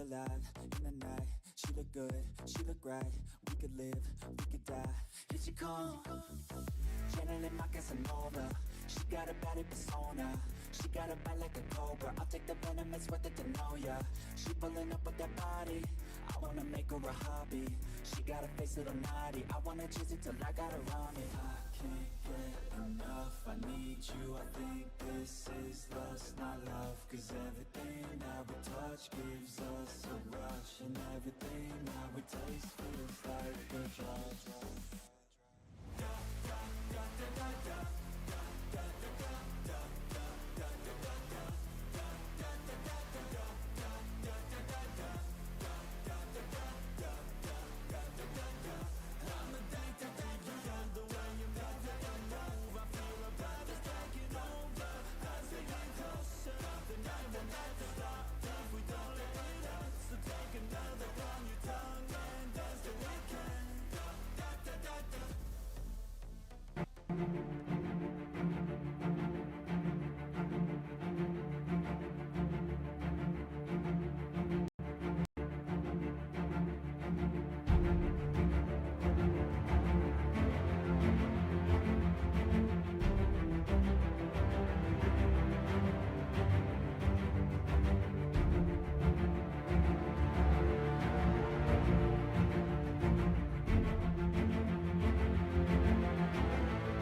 alive in the night. She look good, she look right. We could live, we could die. Here she come, channeling my Casanova. She got a body persona. She got a bite like a cobra. I'll take the venom, it's worth it to know ya. She pulling up with that body. I wanna make her a hobby. She got a face little naughty. I wanna chase it till I got her on me. I can't get enough, I need you. I think this is lust, not love. Cause everything that we touch gives us a rush. And everything that we taste feels like a drug.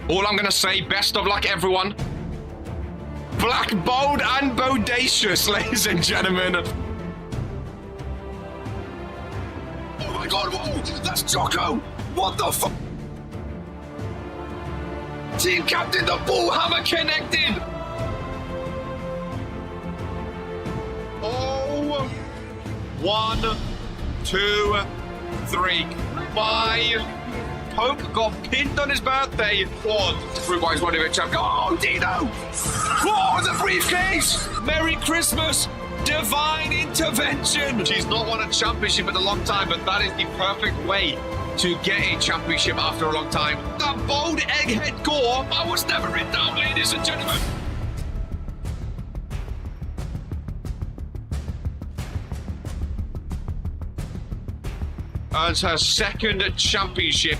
All I'm gonna say, best of luck, everyone. Black, bold, and bodacious, ladies and gentlemen. Oh my god, whoa, that's Jocko! What the fuck? Team captain, the ball hammer connected! Oh, 1, 2, 3, 5. Poke got pinned on his birthday. Everybody's wanting a champ. Oh, Dino! Oh, the briefcase! Merry Christmas! Divine intervention! She's not won a championship in a long time, but that is the perfect way to get a championship after a long time. That bold egghead gore, I was never in doubt, ladies and gentlemen. Earns her second championship.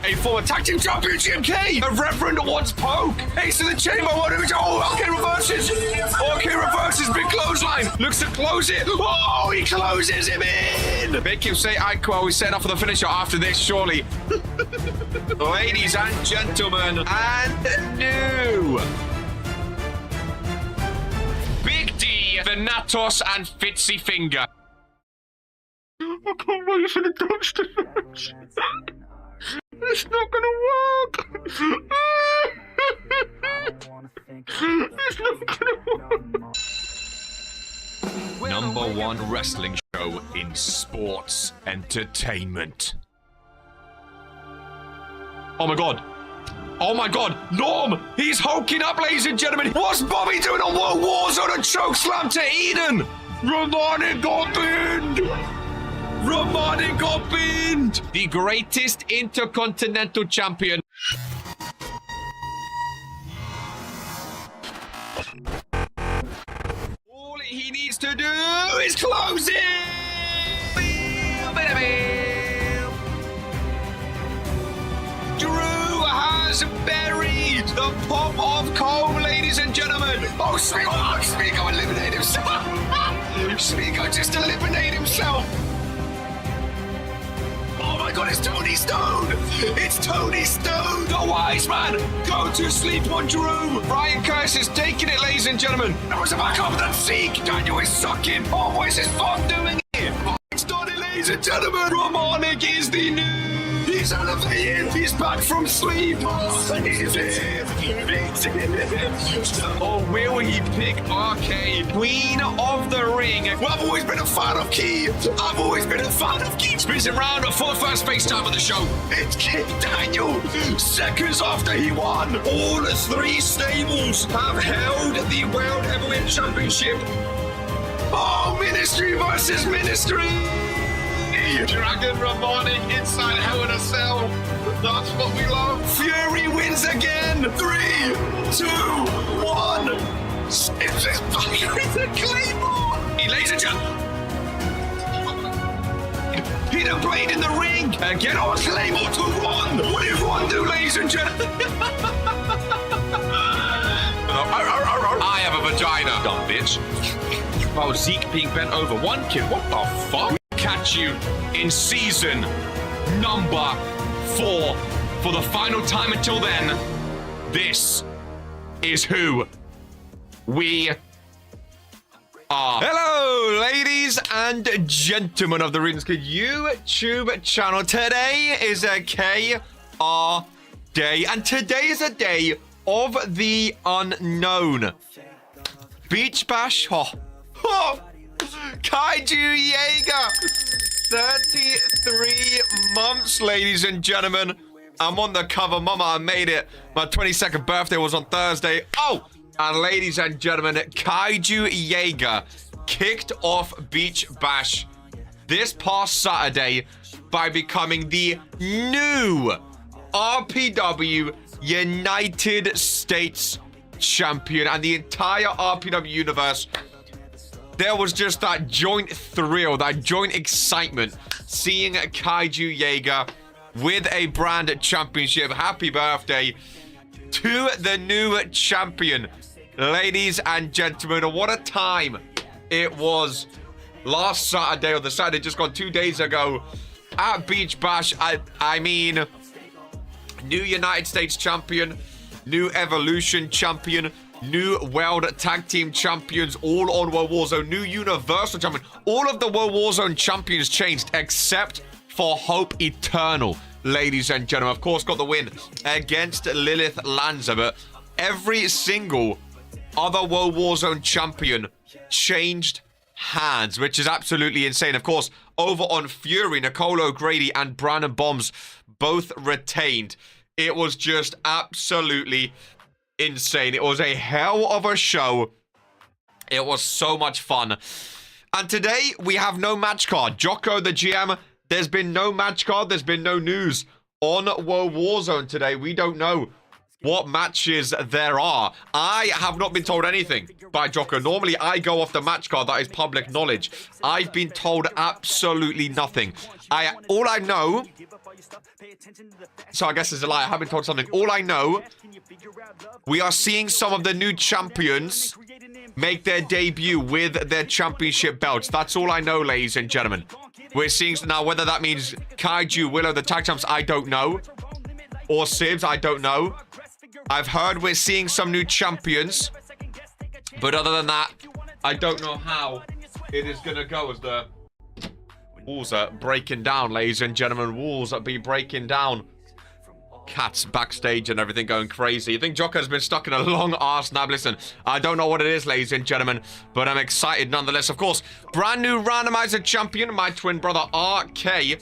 A former tag team champion, GMK! A Reverend wants Poke! Ace in the chamber, okay, reverses! Okay, reverses, big clothesline! Looks to close it! Oh, he closes him in! Make him say, we set off for the finisher after this, surely. Ladies and gentlemen, and new! Big D, Venatos, and Fitzy Finger. I can't wait for the dumpster match. It's not gonna work! It's not gonna work! Number one wrestling show in sports entertainment. Oh my god! Oh my god! Norm! He's hulking up, ladies and gentlemen! What's Bobby doing on Warzone? A chokeslam to Eden! Romani got pinned! Romani got pinned! The greatest intercontinental champion. All he needs to do is close it! Drew has buried the pop of comb, ladies and gentlemen. Oh, Smeeko eliminated himself. Smeeko just eliminated himself. Oh my god, it's Tony Stone! It's Tony Stone! The wise man! Go to sleep on Drew! Brian Curse is taking it, ladies and gentlemen! There was a back up, that's Zeke! Daniel is sucking! Oh, what is his fun doing it? It's done it, ladies and gentlemen! Romanic is the new... He's elevated! He's back from sleep! Oh, he's here! Or will he pick Arcade? Queen of the Ring! Well, I've always been a fan of Key! I've always been a fan of Key! Spins it round for the first face time of the show. It's King Daniel! Seconds after he won, all three stables have held the World Heavyweight Championship. Oh, Ministry versus Ministry! Dragon Romani inside Hell in a Cell. That's what we love. Fury wins again. 3, 2, 1. It's back with the Claymore. Ladies and gentlemen. between a blade in the ring. And get on label to one. What did one do, ladies and gentlemen? I have a vagina. Dumb bitch. Oh, Zeke being bent over. One kid. What the fuck? Catch you in season number 4 for the final time. Until then, this is who we are. Hello, ladies and gentlemen of the Regentskid YouTube channel. Today is a KR day, and today is a day of the unknown. Beach Bash. Kaiju Jagger. 33 months, ladies and gentlemen. I'm on the cover. Mama, I made it. My 22nd birthday was on Thursday. Oh, and ladies and gentlemen, Kaiju Jagger kicked off Beach Bash this past Saturday by becoming the new RPW United States champion. And the entire RPW universe, there was just that joint thrill, that joint excitement, seeing Kaiju Jagger with a brand championship. Happy birthday to the new champion, ladies and gentlemen. What a time it was last Saturday, or the Saturday just gone 2 days ago at Beach Bash. I mean, new United States champion, new Evolution champion, new World Tag Team champions, all on WOAH Warzone, new Universal champion. All of the WOAH Warzone champions changed except for Hope Eternal, ladies and gentlemen. Of course, got the win against Lilith Lanza, but every single other WOAH Warzone champion changed hands, which is absolutely insane. Of course, over on Fury, Nicole O'Grady and Brandon Bombs both retained. It was just absolutely insane. It was a hell of a show. It was so much fun. And today, we have no match card. Jocko, the GM, there's been no match card. There's been no news on WOAH Warzone today. We don't know what matches there are. I have not been told anything by Jocko. Normally, I go off the match card. That is public knowledge. I've been told absolutely nothing. All I know... So I guess it's a lie. I haven't told something. All I know, we are seeing some of the new champions make their debut with their championship belts. That's all I know, ladies and gentlemen. We're seeing now, whether that means Kaiju, Willow, the tag champs, I don't know. Or Sibs, I don't know. I've heard we're seeing some new champions. But other than that, I don't know how it is going to go as the walls are breaking down, ladies and gentlemen. Walls are be breaking down. Cats backstage and everything going crazy. I think Jocko's been stuck in a long ass nap. Listen, I don't know what it is, ladies and gentlemen, but I'm excited nonetheless. Of course, brand new randomizer champion, my twin brother RK,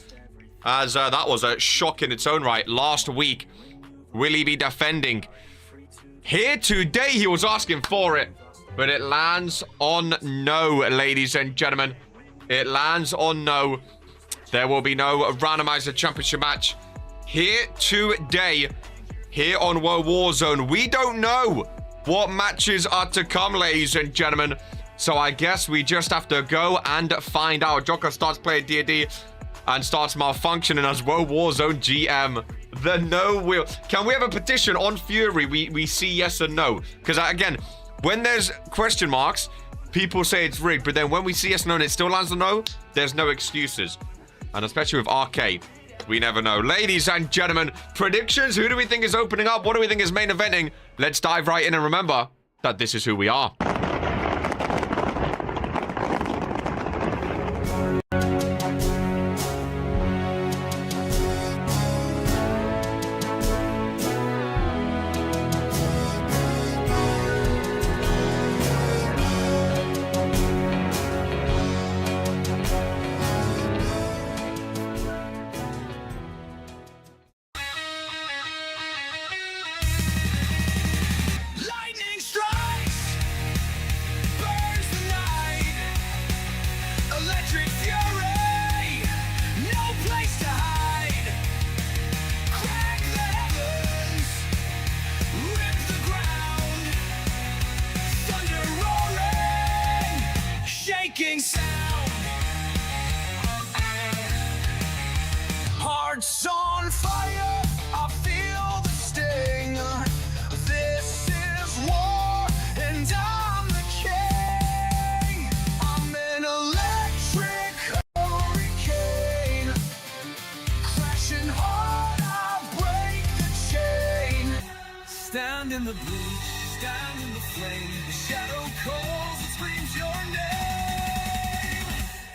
as that was a shock in its own right last week. Will he be defending here today? He was asking for it, but it lands on no, ladies and gentlemen. It lands on no. There will be no randomizer championship match here today, here on WOAH Warzone. We don't know what matches are to come, ladies and gentlemen. So I guess we just have to go and find out. Jocko starts playing D&D and starts malfunctioning as WOAH Warzone GM. The no will. Can we have a petition on Fury? We see yes and no. Because again, when there's question marks, people say it's rigged. But then when we see yes and no and it still lands on no, there's no excuses. And especially with RK, we never know. Ladies and gentlemen, predictions. Who do we think is opening up? What do we think is main eventing? Let's dive right in and remember that this is who we are. heart's on fire, I feel the sting. This is war, and I'm the king. I'm an electric hurricane, crashing hard, I break the chain. Stand in the breach, stand in the flame. The shadow calls and screams your name.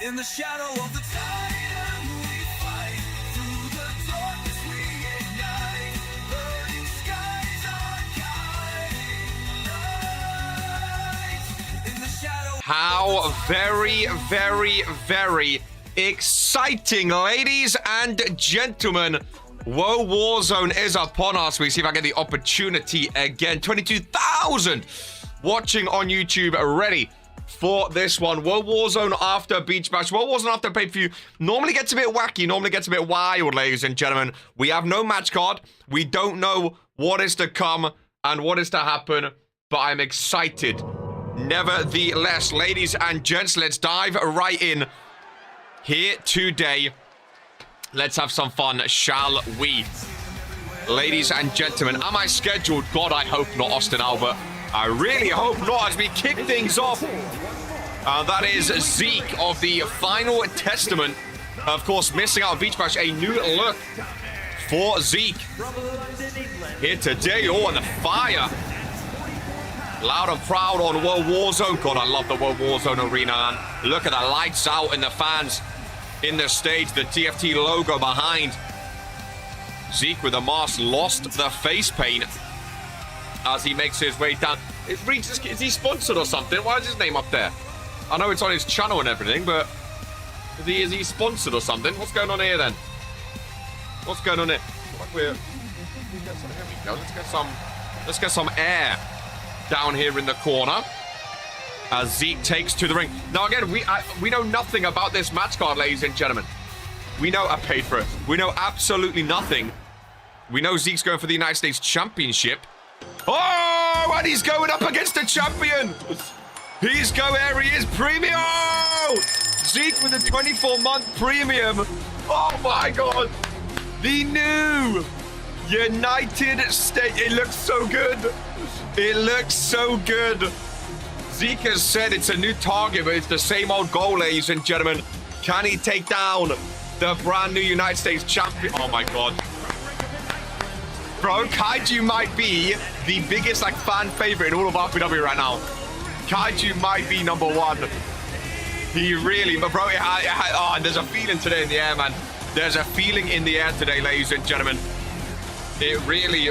In the shadow of the titan we fight, through the darkness we ignite. Burning skies are guiding light. In the shadow. How very, very, very exciting, ladies and gentlemen. WOAH Warzone is upon us. We see if I get the opportunity again. 22,000 watching on YouTube, ready for this one. WOAH Warzone after Beach Bash. WOAH Warzone after pay-per-view normally gets a bit wacky, normally gets a bit wild, ladies and gentlemen. We have no match card. We don't know what is to come and what is to happen, but I'm excited. Nevertheless, ladies and gents, let's dive right in here today. Let's have some fun, shall we? Ladies and gentlemen, am I scheduled? God, I hope not, Austin Albert. I really hope not, as we kick things off. That is Zeke of the Final Testament. Of course, missing out on Beach Bash. A new look for Zeke. Here today, oh, and the fire. Loud and proud on WOAH Warzone. God, I love the WOAH Warzone arena, man. Look at the lights out and the fans in the stage. The TFT logo behind. Zeke with a mask lost the face paint as he makes his way down. Is he sponsored or something? Why is his name up there? I know it's on his channel and everything, but is he sponsored or something? What's going on here then? What's going on here? Here we go. Let's get some air down here in the corner as Zeke takes to the ring. Now again, we know nothing about this match card, ladies and gentlemen. We know I paid for it. We know absolutely nothing. We know Zeke's going for the United States Championship. Oh, and he's going up against the champion. He's going, there he is, premium. Zeke with a 24-month premium. Oh my God. The new United States. It looks so good. It looks so good. Zeke has said it's a new target, but it's the same old goal, ladies and gentlemen. Can he take down the brand new United States champion? Oh my God. Bro, Kaiju might be the biggest fan favorite in all of RPW right now. Kaiju might be number one. He really, but bro, oh, and there's a feeling today in the air, man. There's a feeling in the air today, ladies and gentlemen. It really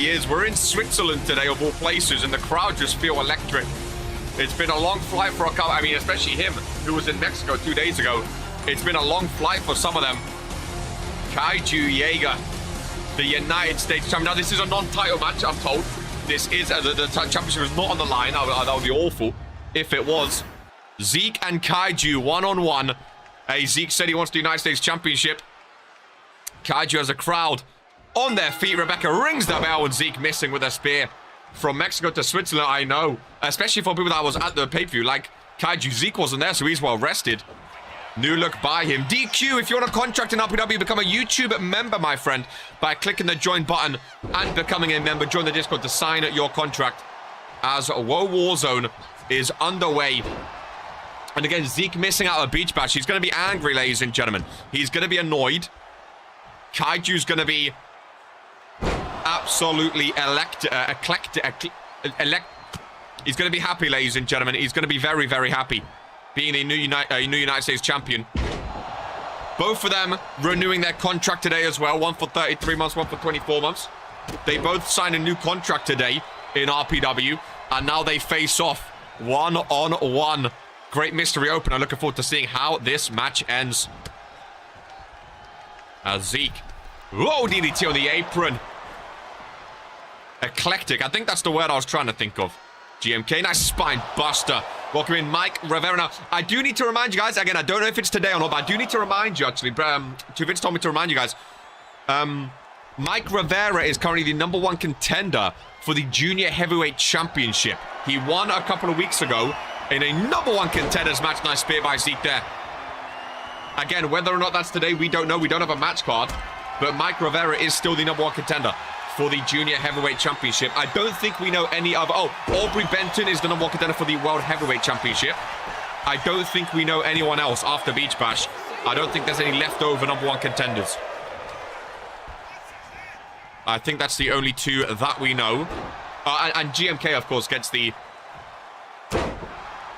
is. We're in Switzerland today, of all places, and the crowd just feel electric. It's been a long flight for a couple, I mean, especially him, who was in Mexico 2 days ago. It's been a long flight for some of them. Kaiju Jagger, the United States champion. Now, this is a non-title match, I'm told. This is, the championship is not on the line. That would be awful if it was. Zeke and Kaiju, one-on-one. Hey, Zeke said he wants the United States Championship. Kaiju has a crowd on their feet. Rebecca rings the bell, and Zeke missing with a spear. From Mexico to Switzerland, I know. Especially for people that was at the pay-per-view. Like Kaiju, Zeke wasn't there, so he's well rested. New look by him. DQ, if you want a contract in RPW, become a YouTube member, my friend, by clicking the join button and becoming a member. Join the Discord to sign your contract as WOAH Warzone is underway. And again, Zeke missing out a Beach Bash. He's going to be angry, ladies and gentlemen. He's going to be annoyed. Kaiju's going to be absolutely he's going to be happy, ladies and gentlemen. He's going to be very, very happy being a new United States champion. Both of them renewing their contract today as well. One for 33 months, one for 24 months. They both signed a new contract today in RPW. And now they face off one-on-one. Great mystery opener. Looking forward to seeing how this match ends. Zeke. Whoa, DDT on the apron. Eclectic. I think that's the word I was trying to think of. GMK, nice spine buster. Welcome in Mike Rivera. Now, I do need to remind you guys, again, I don't know if it's today or not, but I do need to remind you, actually. Vince told me to remind you guys. Mike Rivera is currently the #1 contender for the Junior Heavyweight Championship. He won a couple of weeks ago in a #1 contenders match. Nice spear by Zeke there. Again, whether or not that's today, we don't know. We don't have a match card. but Mike Rivera is still the #1 contender for the Junior Heavyweight Championship. I don't think we know any other... Oh, Aubrey Benton is the #1 contender for the World Heavyweight Championship. I don't think we know anyone else after Beach Bash. I don't think there's any leftover #1 contenders. I think that's the only two that we know. And GMK, of course, gets the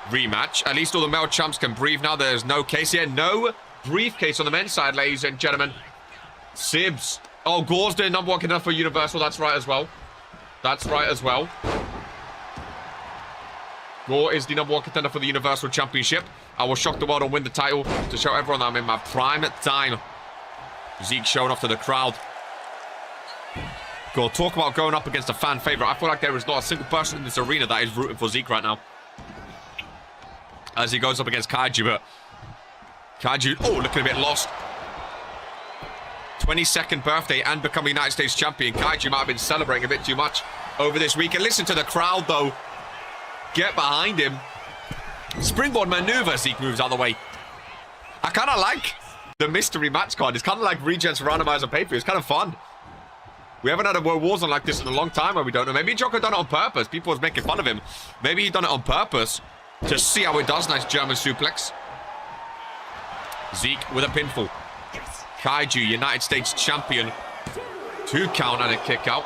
rematch. At least all the male champs can breathe now. There's no case here. No briefcase on the men's side, ladies and gentlemen. Sibs. Oh, Gore's the #1 contender for Universal. That's right as well. That's right as well. Gore is the #1 contender for the Universal Championship. I will shock the world and win the title to show everyone that I'm in my prime time. Zeke showing off to the crowd. Gore, talk about going up against a fan favorite. I feel like there is not a single person in this arena that is rooting for Zeke right now. As he goes up against Kaiju, but Kaiju, oh, looking a bit lost. 22nd birthday and becoming United States champion. Kaiju might have been celebrating a bit too much over this weekend. Listen to the crowd, though. Get behind him. Springboard maneuver. Zeke moves out of the way. I kind of like the mystery match card. It's kind of like Regents randomizer pay-per-view. It's kind of fun. We haven't had a World Warzone like this in a long time where we don't know. Maybe Jagger done it on purpose. People was making fun of him. Maybe he done it on purpose to see how it does. Nice German suplex. Zeke with a pinfall. Kaiju, United States champion. 2 count and a kick out.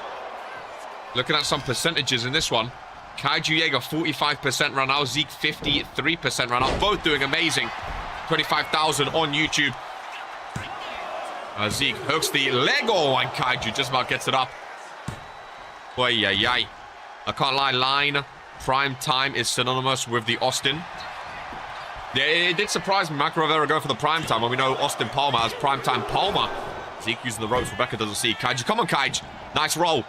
Looking at some percentages in this one. Kaiju Jagger 45% right now. Zeke 53% right now. Both doing amazing. 25,000 on YouTube. Zeke hooks the leg. Oh, and Kaiju just about gets it up. Boy, yeah. I can't lie. Line prime time is synonymous with the Austin. Yeah, it did surprise me. Mike Rivera going for the prime time when we know Austin Palmer has prime time Palmer. Zeke using the ropes. Rebecca doesn't see. Kaiju, come on, Kaiju. Nice roll.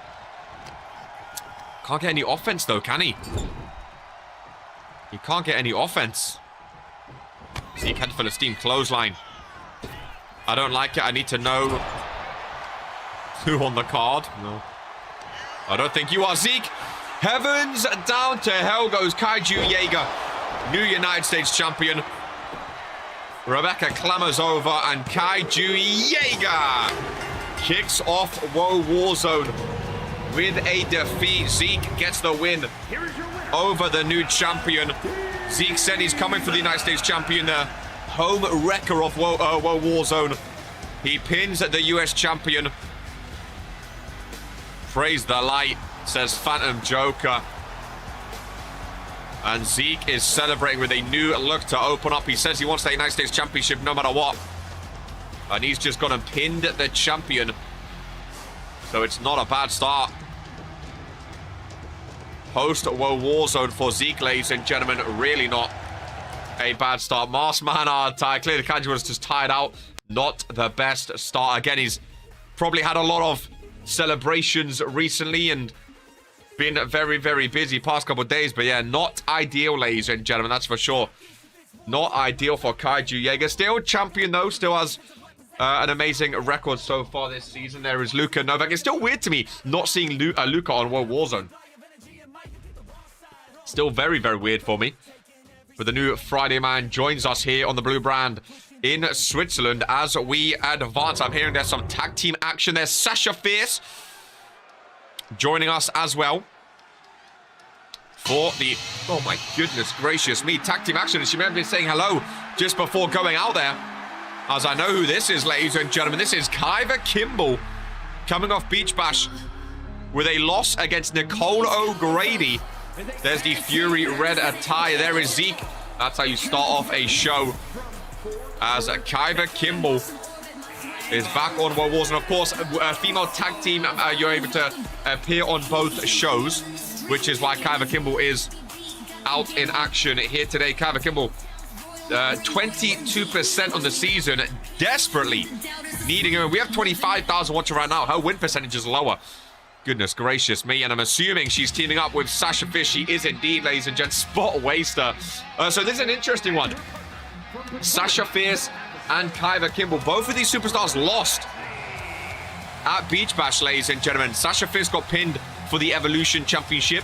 Can't get any offense, though, can he? He can't get any offense. Zeke head full of steam. Clothesline. I don't like it. I need to know who on the card. No. I don't think you are, Zeke. Heavens down to hell goes Kaiju Jagger. New United States champion. Rebecca clambers over and Kaiju Jagger kicks off WOAH Warzone with a defeat. Zeke gets the win over the new champion. Zeke said he's coming for the United States champion, the home wrecker of WOAH Warzone. He pins the US champion. Praise the light, says Phantom Joker. And Zeke is celebrating with a new look to open up. He says he wants the United States Championship no matter what. And he's just gone and pinned the champion. So it's not a bad start. Post-WOAH Warzone for Zeke, ladies and gentlemen. Really not a bad start. Masked man tired. Clearly, Kaiju was just tired out. Not the best start. Again, he's probably had a lot of celebrations recently and been very, very busy past couple of days. But yeah, not ideal, ladies and gentlemen. That's for sure. Not ideal for Kaiju Jagger. Still champion, though. Still has an amazing record so far this season. There is Luka Novak. It's still weird to me not seeing Luka on WOAH Warzone. Still very, very weird for me. But the new Friday man joins us here on the Blue Brand in Switzerland as we advance. I'm hearing there's some tag team action. There's Sasha Fierce joining us as well for the, oh my goodness gracious me, tag team action. And she may have been saying hello just before going out there, as I know who this is, ladies and gentlemen. This is Kyva Kimball coming off Beach Bash with a loss against Nicole O'Grady. There's the Fury red attire. There is Zeke. That's how you start off a show, as Kyva Kimball is back on WOAH Warzone. Of course, a female tag team, you're able to appear on both shows, which is why Kyva Kimball is out in action here today. Kyva Kimball, 22% on the season, desperately needing her. We have 25,000 watching right now. Her win percentage is lower. Goodness gracious me. And I'm assuming she's teaming up with Sasha Fierce. She is indeed, ladies and gents. Spot waster. So this is an interesting one. Sasha Fierce and Kyva Kimball. Both of these superstars lost at Beach Bash, ladies and gentlemen. Sasha Fierce got pinned for the Evolution Championship.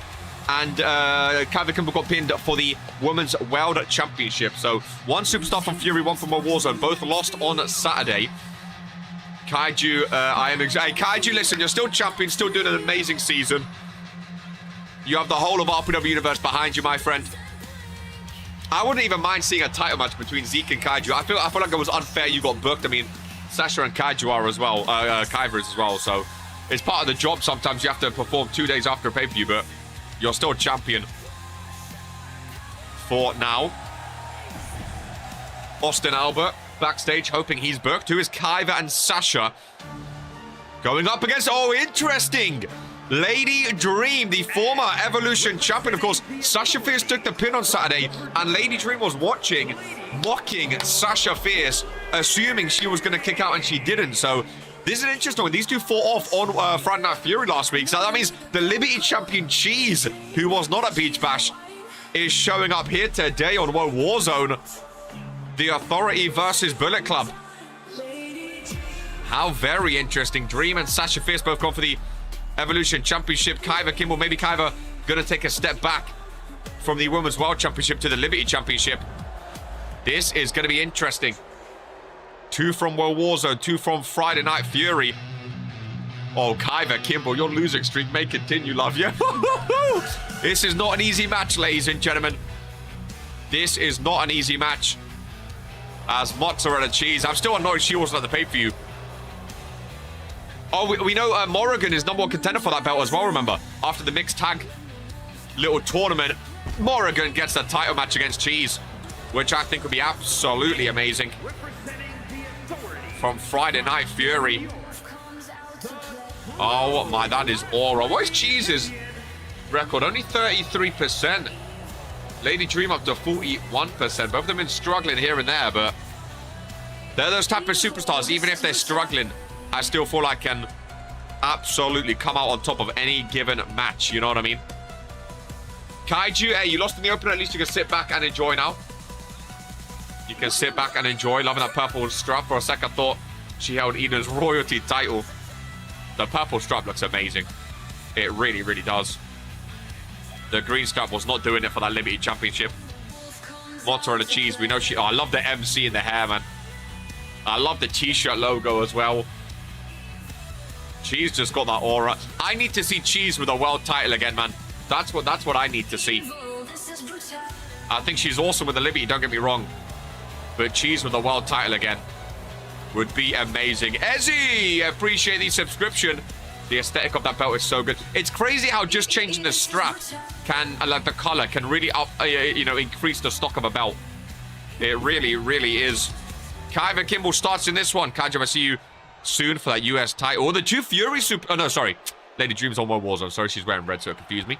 And Kyva Kimball got pinned for the Women's World Championship. So one superstar from Fury, one from WOAH Warzone. Both lost on Saturday. Kaiju, Hey, Kaiju, listen, you're still champion, still doing an amazing season. You have the whole of RPW universe behind you, my friend. I wouldn't even mind seeing a title match between Zeke and Kaiju. I feel like it was unfair you got booked. I mean, Sasha and Kaiju are as well, Kyver is as well, so it's part of the job. Sometimes you have to perform 2 days after a pay-per-view, but you're still champion for now. Austin Albert backstage hoping he's booked. Who is Kyver and Sasha going up against? Oh, interesting. Lady Dream, the former Evolution champion. Of course, Sasha Fierce took the pin on Saturday, and Lady Dream was watching, mocking Sasha Fierce, assuming she was going to kick out, and she didn't. So this is an interesting one. These two fought off on Friday Night Fury last week. So that means the Liberty champion Cheese, who was not at Beach Bash, is showing up here today on WOAH Warzone. The Authority versus Bullet Club. How very interesting. Dream and Sasha Fierce both gone for the Evolution Championship. Kyver Kimball, maybe Kyver gonna take a step back from the Women's World Championship to the Liberty Championship. This is gonna be interesting. 2 from WOAH Warzone, 2 from Friday Night Fury. Oh, Kyver Kimball, your losing streak may continue, love you. This is not an easy match, ladies and gentlemen. This is not an easy match. As Mozzarella Cheese, I'm still annoyed she wasn't at the pay-per-view. Oh, we know Morrigan is number 1 contender for that belt as well, remember? After the mixed tag little tournament, Morrigan gets the title match against Cheese, which I think would be absolutely amazing. From Friday Night Fury. Oh my, that is aura. What is Cheese's record? Only 33%. Lady Dream up to 41%. Both of them been struggling here and there, but they're those type of superstars. Even if they're struggling, I still feel like can absolutely come out on top of any given match. You know what I mean? Kaiju, hey, you lost in the opener. At least you can sit back and enjoy now. You can sit back and enjoy. Loving that purple strap. For a second, I thought she held Eden's royalty title. The purple strap looks amazing. It really, really does. The green strap was not doing it for that Liberty Championship. Mozzarella Cheese, we know she... Oh, I love the MC in the hair, man. I love the t-shirt logo as well. Cheese just got that aura. I need to see Cheese with a world title again, man. That's what I need to see. I think she's awesome with the Liberty, don't get me wrong. But Cheese with a world title again would be amazing. Ezzy, appreciate the subscription. The aesthetic of that belt is so good. It's crazy how just changing the strap can, like the color, can really increase the stock of a belt. It really, really is. Kyver Kimball starts in this one. Kaiju, I see you soon for that US title. Or the 2 Fury Super... Oh, no, sorry. Lady Dream's on WOAH Warzone. Sorry, she's wearing red, so it confused me.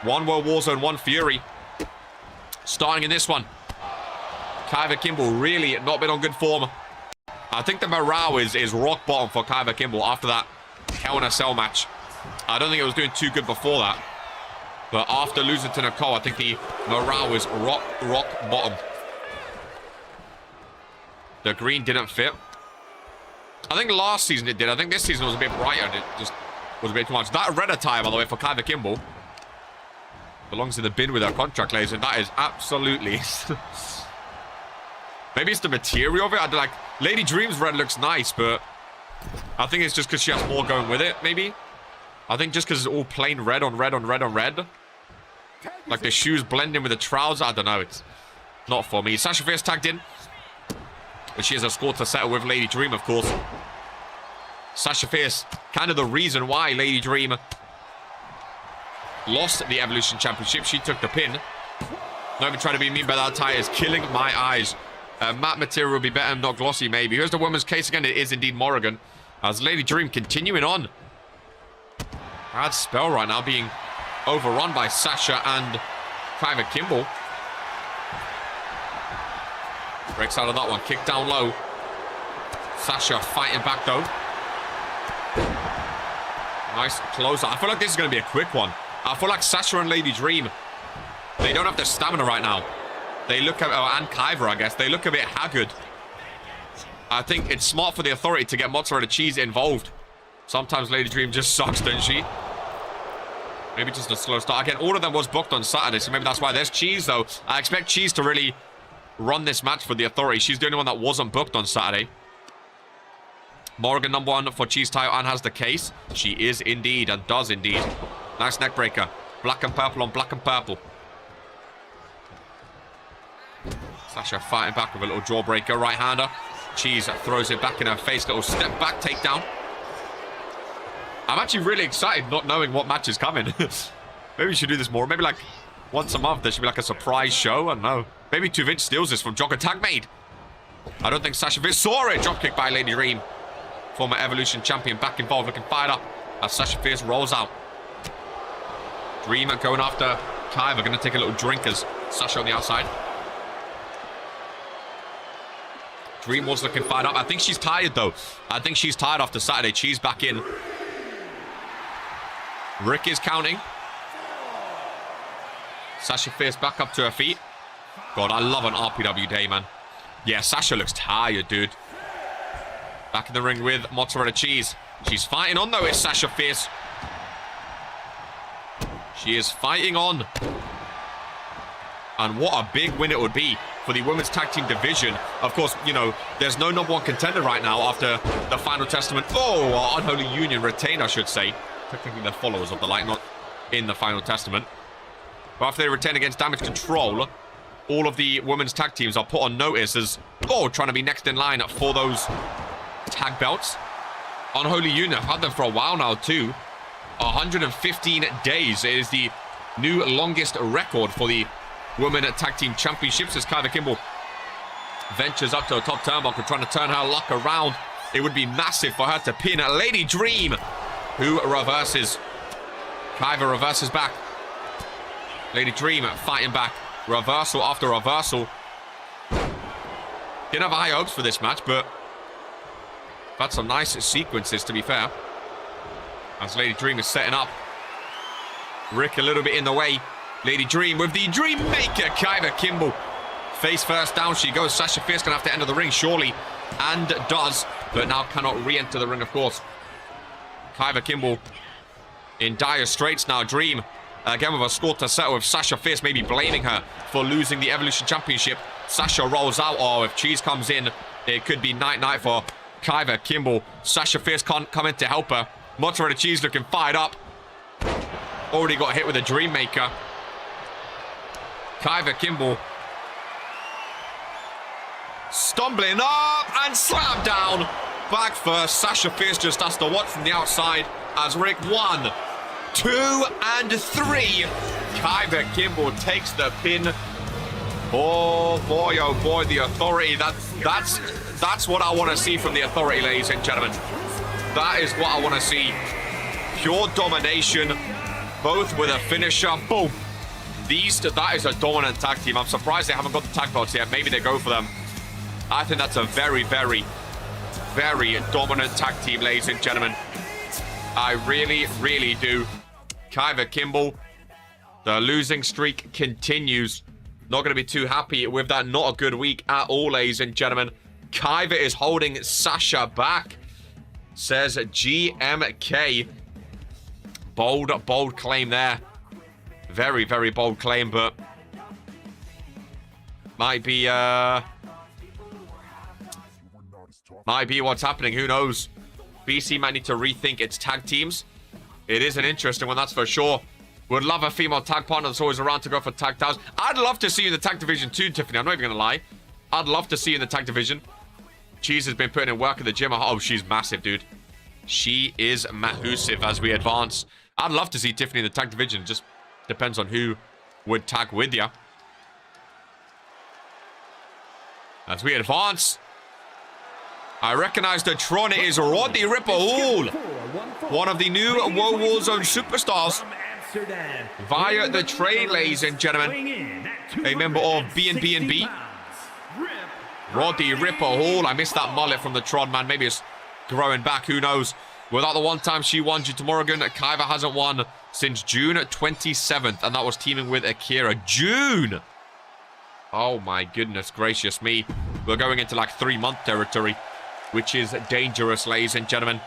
1 WOAH Warzone, 1 Fury. Starting in this one. Kyver Kimball really not been on good form. I think the morale is rock bottom for Kyver Kimball after that Hell in a Cell match. I don't think it was doing too good before that. But after losing to Nicole, I think the morale was rock bottom. The green didn't fit. I think last season it did. I think this season was a bit brighter. It just was a bit too much. That red attire, by the way, for Kyver Kimball belongs in the bin with her contract, ladies, and that is absolutely... Maybe it's the material of it. I do like... Lady Dream's red looks nice, but I think it's just because she has more going with it, maybe. I think just because it's all plain red on red on red on red. Like the shoes blend in with the trousers. I don't know. It's not for me. Sasha Fierce tagged in. But she has a score to settle with Lady Dream, of course. Sasha Fierce, kind of the reason why Lady Dream lost the Evolution Championship. She took the pin. Not even trying to be mean, but that attire is killing my eyes. Matte material will be better, not glossy, maybe. Here's the women's case again. It is indeed Morrigan. As Lady Dream continuing on. Bad spell right now, being overrun by Sasha and Kyver Kimball. Breaks out of that one. Kick down low. Sasha fighting back, though. Nice closer. I feel like this is going to be a quick one. I feel like Sasha and Lady Dream, they don't have the stamina right now. They look at... and Kyver, I guess. They look a bit haggard. I think it's smart for the Authority to get Mozzarella Cheese involved. Sometimes Lady Dream just sucks, doesn't she? Maybe just a slow start. Again, all of them was booked on Saturday, so maybe that's why. There's Cheese, though. I expect Cheese to really run this match for the Authority. She's the only one that wasn't booked on Saturday. Morgan #1 for Cheese title and has the case. She is indeed and does indeed. Nice neck breaker. Black and purple on black and purple. Sasha fighting back with a little jawbreaker. Right-hander. Cheese throws it back in her face. Little step back takedown. I'm actually really excited not knowing what match is coming. Maybe we should do this more. Maybe like once a month there should be like a surprise show. I don't know. Maybe 2 Vince steals this from Jagger tag made. I don't think Sasha Fierce saw it. Dropkick by Lady Dream. Former Evolution champion back involved, looking fired up as Sasha Fierce rolls out. Dream going after Kai. We're going to take a little drink as Sasha on the outside. Dream was looking fired up. I think she's tired though. I think she's tired after Saturday. She's back in. Rick is counting. Sasha Fierce back up to her feet. God, I love an RPW day, man. Yeah, Sasha looks tired, dude. Back in the ring with Mozzarella Cheese. She's fighting on, though. It's Sasha Fierce. She is fighting on. And what a big win it would be for the women's tag team division. Of course, you know, there's no #1 contender right now after the Final Testament. Oh, our Unholy Union retained, I should say. Technically, they're followers of the light, not in the Final Testament. But after they retain against Damage Control, all of the women's tag teams are put on notice as, trying to be next in line for those tag belts. Unholy Union, I've had them for a while now, too. 115 days is the new longest record for the Women Tag Team Championships as Kyver Kimball ventures up to a top turnbuckle, trying to turn her luck around. It would be massive for her to pin Lady Dream, who reverses. Kyver reverses back. Lady Dream fighting back. Reversal after reversal. Didn't have high hopes for this match, but had some nice sequences, to be fair. As Lady Dream is setting up. Rick a little bit in the way. Lady Dream with the Dream Maker, Kyver Kimball. Face first, down she goes. Sasha Fierce gonna have to enter the ring, surely. And does, but now cannot re-enter the ring, of course. Kyver Kimball in dire straits now. Dream again with a score to settle, with Sasha Fierce maybe blaming her for losing the Evolution Championship. Sasha rolls out. Oh, if Cheese comes in, it could be night-night for Kyver Kimball. Sasha Fierce can't come in to help her. Mozzarella Cheese looking fired up. Already got hit with a Dream Maker. Kyver Kimball stumbling up and slam down. Back first. Sasha Fierce just has to watch from the outside as Rick 1, 2, and 3. Kyver Kimball takes the pin. Oh boy, the Authority. That's what I want to see from the Authority, ladies and gentlemen. That is what I want to see. Pure domination, both with a finisher. Boom. That is a dominant tag team. I'm surprised they haven't got the tag belts yet. Maybe they go for them. I think that's a very, very, very dominant tag team, ladies and gentlemen. I really, really do. Kyver Kimball, the losing streak continues. Not going to be too happy with that. Not a good week at all, ladies and gentlemen. Kyver is holding Sasha back, says GMK. Bold claim there. Very, very bold claim, but might be what's happening. Who knows? BC might need to rethink its tag teams. It is an interesting one, that's for sure. Would love a female tag partner that's always around to go for tag titles. I'd love to see you in the tag division too, Tiffany. I'm not even going to lie. I'd love to see you in the tag division. Cheese has been putting in work at the gym. Oh, she's massive, dude. She is massive as we advance. I'd love to see Tiffany in the tag division. It just depends on who would tag with you. As we advance, I recognize the Tron. It is Roddy Ripper Hall, one of the new Warzone superstars. Via the train, ladies and gentlemen, a member of B&B. Roddy Ripper Hall. I missed that mullet from the Tron, man. Maybe it's growing back. Who knows? Without the one time she won, Juta Morrigan, Kyver hasn't won since June 27th, and that was teaming with Akira. June! Oh my goodness gracious me. We're going into like 3-month territory, which is dangerous, ladies and gentlemen.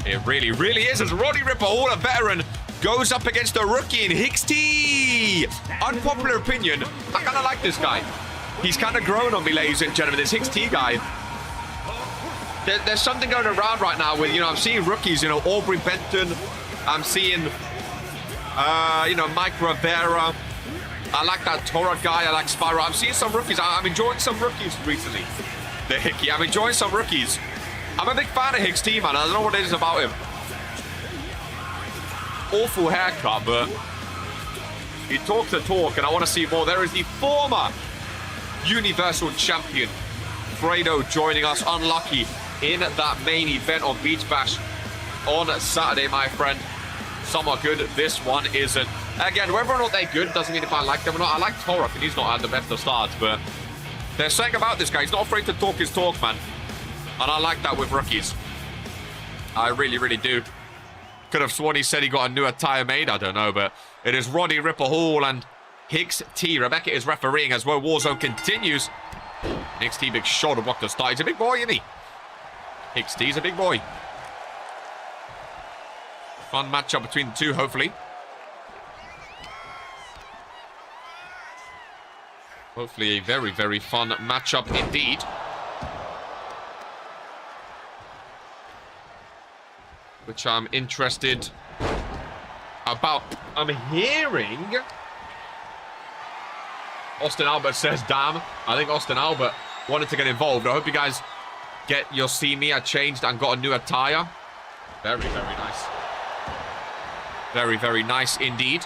It really, really is, as Roddy Ripper Hall, a veteran, goes up against a rookie in Hicks T. Unpopular opinion, I kind of like this guy. He's kind of grown on me, ladies and gentlemen, this Hicks T guy. there's something going around right now with, you know, I'm seeing rookies, you know, Aubrey Benton. I'm seeing, you know, Mike Rivera. I like that Torah guy. I like Spyro. I'm seeing some rookies. I'm enjoying some rookies recently. The Hickey. I'm enjoying some rookies. I'm a big fan of Hicks T, man. I don't know what it is about him. Awful haircut, but he talks the talk, and I want to see more. There is the former Universal Champion, Fredo, joining us. Unlucky in that main event on Beach Bash on Saturday, my friend. Somewhat good. This one isn't. Again, whether or not they're good doesn't mean if I like them or not. I like Torok, and he's not had the best of starts, but there's something about this guy. He's not afraid to talk his talk, man. And I like that with rookies. I really, really do. Could have sworn he said he got a new attire made. I don't know, but it is Roddy Ripper Hall and Hicks T. Rebecca is refereeing as well. Warzone continues. Hicks T, big shoulder block to start. He's a big boy, isn't he? Hicks T's a big boy. Fun matchup between the two, hopefully. Hopefully a very, very fun matchup indeed. Which I'm interested about. I'm hearing Austin Albert says, damn. I think Austin Albert wanted to get involved. I hope you guys get your see me. I changed and got a new attire. Very, very nice. Very, very nice indeed.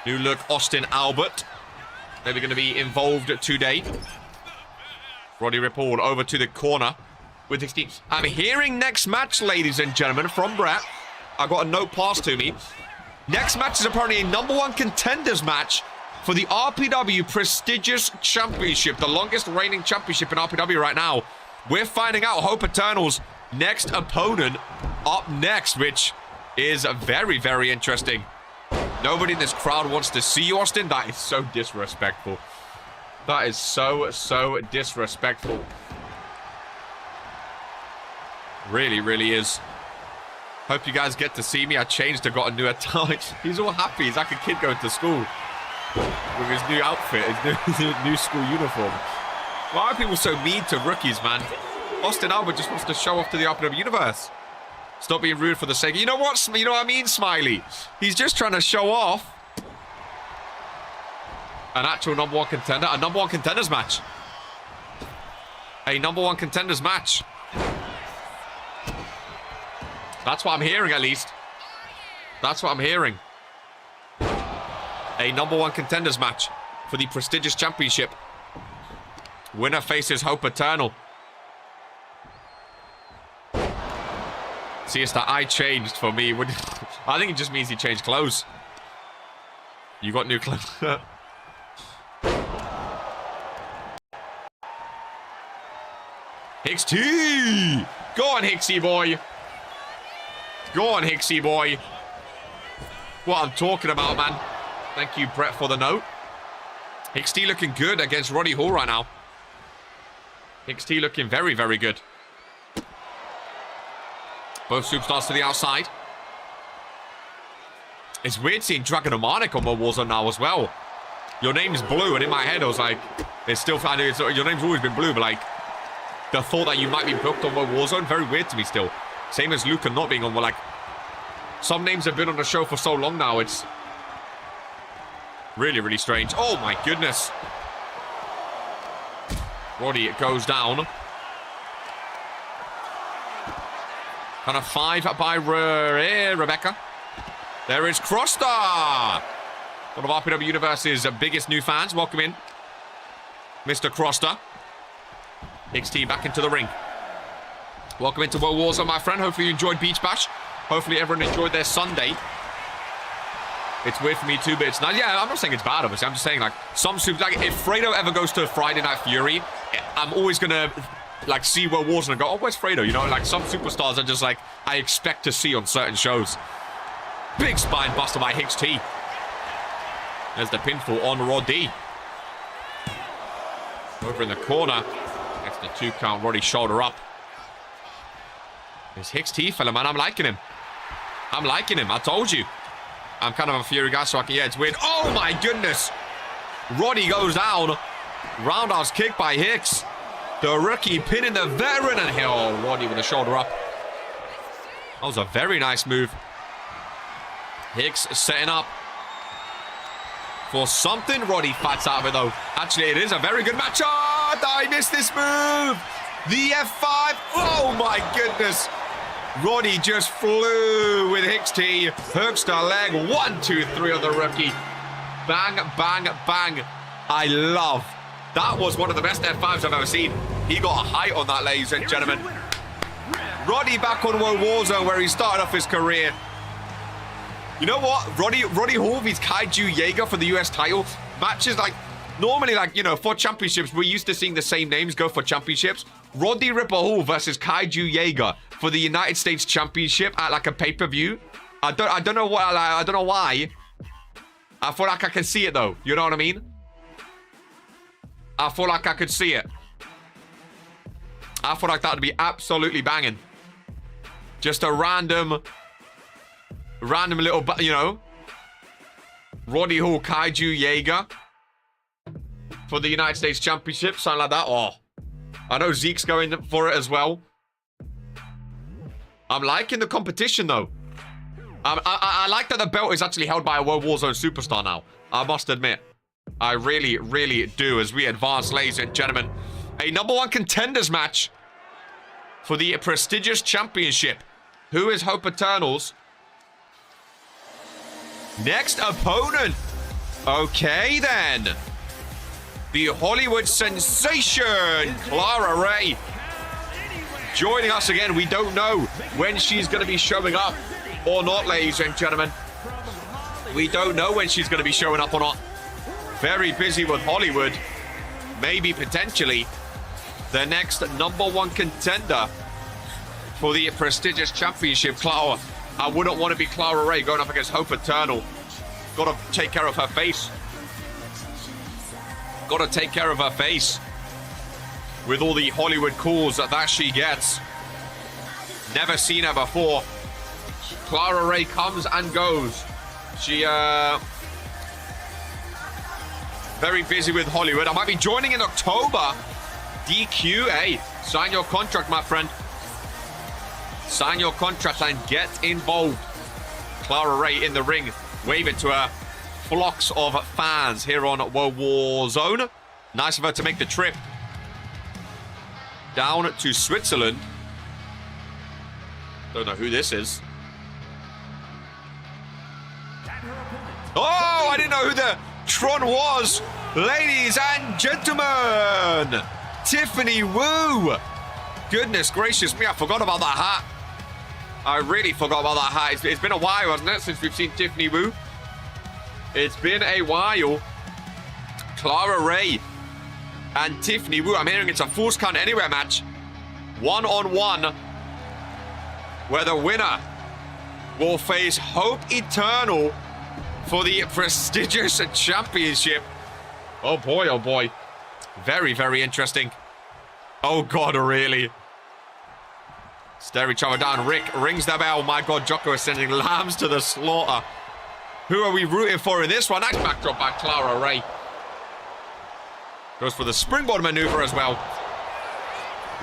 New look, Austin Albert. Maybe going to be involved today. Roddy Ripple over to the corner with his team. I'm hearing next match, ladies and gentlemen, from Brett. I got a note passed to me. Next match is apparently a #1 contenders match for the RPW prestigious championship, the longest reigning championship in RPW right now. We're finding out Hope Eternal's next opponent up next, which is very, very interesting. Nobody in this crowd wants to see you, Austin. That is so disrespectful. That is so, so disrespectful. Really, really is. Hope you guys get to see me. I changed. I got a new attire. He's all happy. He's like a kid going to school with his new outfit, his new school uniform. Why are people so mean to rookies, man? Austin Albert just wants to show off to the RPW universe. Stop being rude for the sake. You know what? You know what I mean, Smiley? He's just trying to show off. An actual #1 contender. A #1 contenders match. A #1 contenders match. That's what I'm hearing, at least. That's what I'm hearing. A #1 contenders match for the prestigious championship. Winner faces Hope Eternal. See, it's that I changed for me. I think it just means he changed clothes. You got new clothes. Hicks T! Go on, Hicksy boy. Go on, Hicksy boy. What I'm talking about, man. Thank you, Brett, for the note. Hicks T looking good against Roddy Hall right now. Hicks T looking very, very good. Both superstars to the outside. It's weird seeing Dragon and Marnik on Warzone now as well. Your name's Blue, and in my head I was like, it's still, I know your name's always been Blue, but like, the thought that you might be booked on Warzone, very weird to me still. Same as Luca not being on, well, like, some names have been on the show for so long now, it's really, really strange. Oh my goodness. Roddy, it goes down. Kind of 5 by Rebecca. There is Crosstar. One of RPW Universe's biggest new fans. Welcome in, Mr. Crosstar. Hicks T back into the ring. Welcome into World Warzone, my friend. Hopefully you enjoyed Beach Bash. Hopefully everyone enjoyed their Sunday. It's weird for me too, but it's nice. Yeah, I'm not saying it's bad, obviously. I'm just saying, like, some super... Like, if Fredo ever goes to Friday Night Fury, I'm always going to... like, see World Warzone and go, oh, where's Fredo? You know, like, some superstars are just, like, I expect to see on certain shows. Big spine buster by Hicks T. There's the pinfall on Roddy. Over in the corner. Gets the 2 count. Roddy shoulder up. This Hicks T fella, man, I'm liking him. I'm liking him, I told you. I'm kind of a Fury guy, so I can, yeah, it's weird. Oh, my goodness. Roddy goes down. Roundhouse kick by Hicks. The rookie pinning the veteran, and here, oh, Rody with the shoulder up. That was a very nice move. Hicks setting up for something. Rody fights out of it, though. Actually, it is a very good match. Oh, I missed this move. The F5. Oh, my goodness. Rody just flew with Hicks T. Hooks the leg. 1, 2, 3 on the rookie. Bang, bang, bang. I love. That was one of the best F5s I've ever seen. He got a height on that, ladies and gentlemen. Roddy back on Warzone, where he started off his career. You know what? Roddy Harvey's Kaiju Jagger for the US title. Matches like, normally like, you know, for championships, we're used to seeing the same names go for championships. Roddy Ripper Hall versus Kaiju Jagger for the United States Championship at like a pay-per-view. I don't know what, I don't know why. I feel like I can see it though. You know what I mean? I feel like I could see it. I feel like that would be absolutely banging. Just a random little, you know, Roddy Hall, Kaiju Jagger for the United States Championship, something like that. Oh, I know Zeke's going for it as well. I'm liking the competition though. I like that the belt is actually held by a World Warzone superstar now. I must admit. I really, really do, as we advance, ladies and gentlemen. A #1 contenders match for the prestigious championship. Who is Hope Eternal's next opponent? Okay, then. The Hollywood sensation, Clara Ray, joining us again. We don't know when she's going to be showing up or not, ladies and gentlemen. We don't know when she's going to be showing up or not. Very busy with Hollywood. Maybe, potentially, the next #1 contender for the prestigious championship. Clara, I wouldn't want to be Clara Ray going up against Hope Eternal. Got to take care of her face. Got to take care of her face with all the Hollywood calls that she gets. Never seen her before. Clara Ray comes and goes. She, very busy with Hollywood. I might be joining in October. DQ, hey, sign your contract, my friend. Sign your contract and get involved. Clara Ray in the ring, waving to her flocks of fans here on Warzone. Nice of her to make the trip down to Switzerland. Don't know who this is. Oh, I didn't know who the Tron was. Ladies and gentlemen, Tiffany Woo. Goodness gracious me, I forgot about that hat. I really forgot about that hat. It's been a while, hasn't it, since we've seen Tiffany Woo? It's been a while. Clara Ray and Tiffany Woo. I'm hearing it's a Falls Count Anywhere match. 1-on-1. Where the winner will face Hope Eternal for the prestigious championship. Oh boy, oh boy. Very, very interesting. Oh God, really? Stare each other down. Rick rings the bell. My God, Jocko is sending lambs to the slaughter. Who are we rooting for in this one? Nice backdrop by Clara Ray. Goes for the springboard maneuver as well.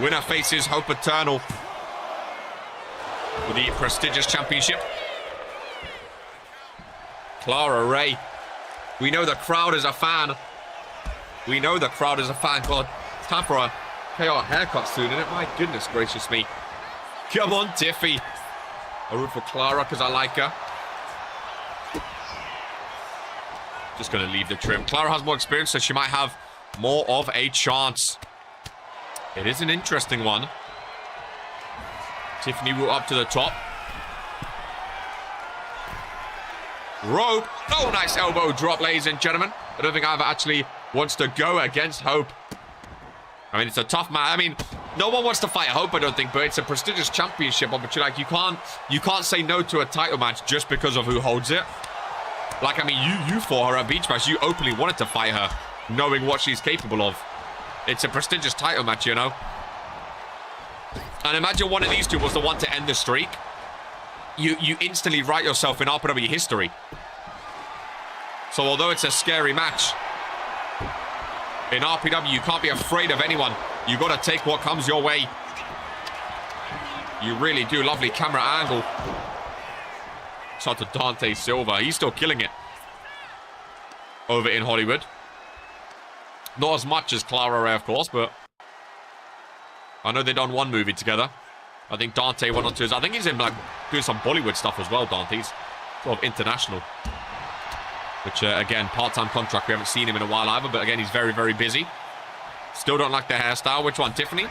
Winner faces Hope Eternal for the prestigious championship. Clara Ray. We know the crowd is a fan. We know the crowd is a fan. God, it's time for a KO haircut soon, isn't it? My goodness gracious me. Come on, Tiffy. I root for Clara because I like her. Just going to leave the trim. Clara has more experience, so she might have more of a chance. It is an interesting one. Tiffany Woo up to the top. Rope. Oh, nice elbow drop, ladies and gentlemen. I don't think either actually wants to go against Hope. I mean, it's a tough match. I mean, no one wants to fight Hope, I don't think, but it's a prestigious championship opportunity. Like, you can't say no to a title match just because of who holds it. Like, I mean, you fought her at Beach Bash. You openly wanted to fight her, knowing what she's capable of. It's a prestigious title match, you know. And imagine one of these two was the one to end the streak. You instantly write yourself in RPW history. So although it's a scary match, in RPW, you can't be afraid of anyone. You got to take what comes your way. You really do. Lovely camera angle. Shout out to Dante Silva. He's still killing it over in Hollywood. Not as much as Clara Ray, of course, but I know they've done one movie together. I think Dante went on to his... I think he's in, like, doing some Bollywood stuff as well, Dante's. Sort of international. Which, again, part-time contract. We haven't seen him in a while either, but again, he's very, very busy. Still don't like the hairstyle. Which one? Tiffany?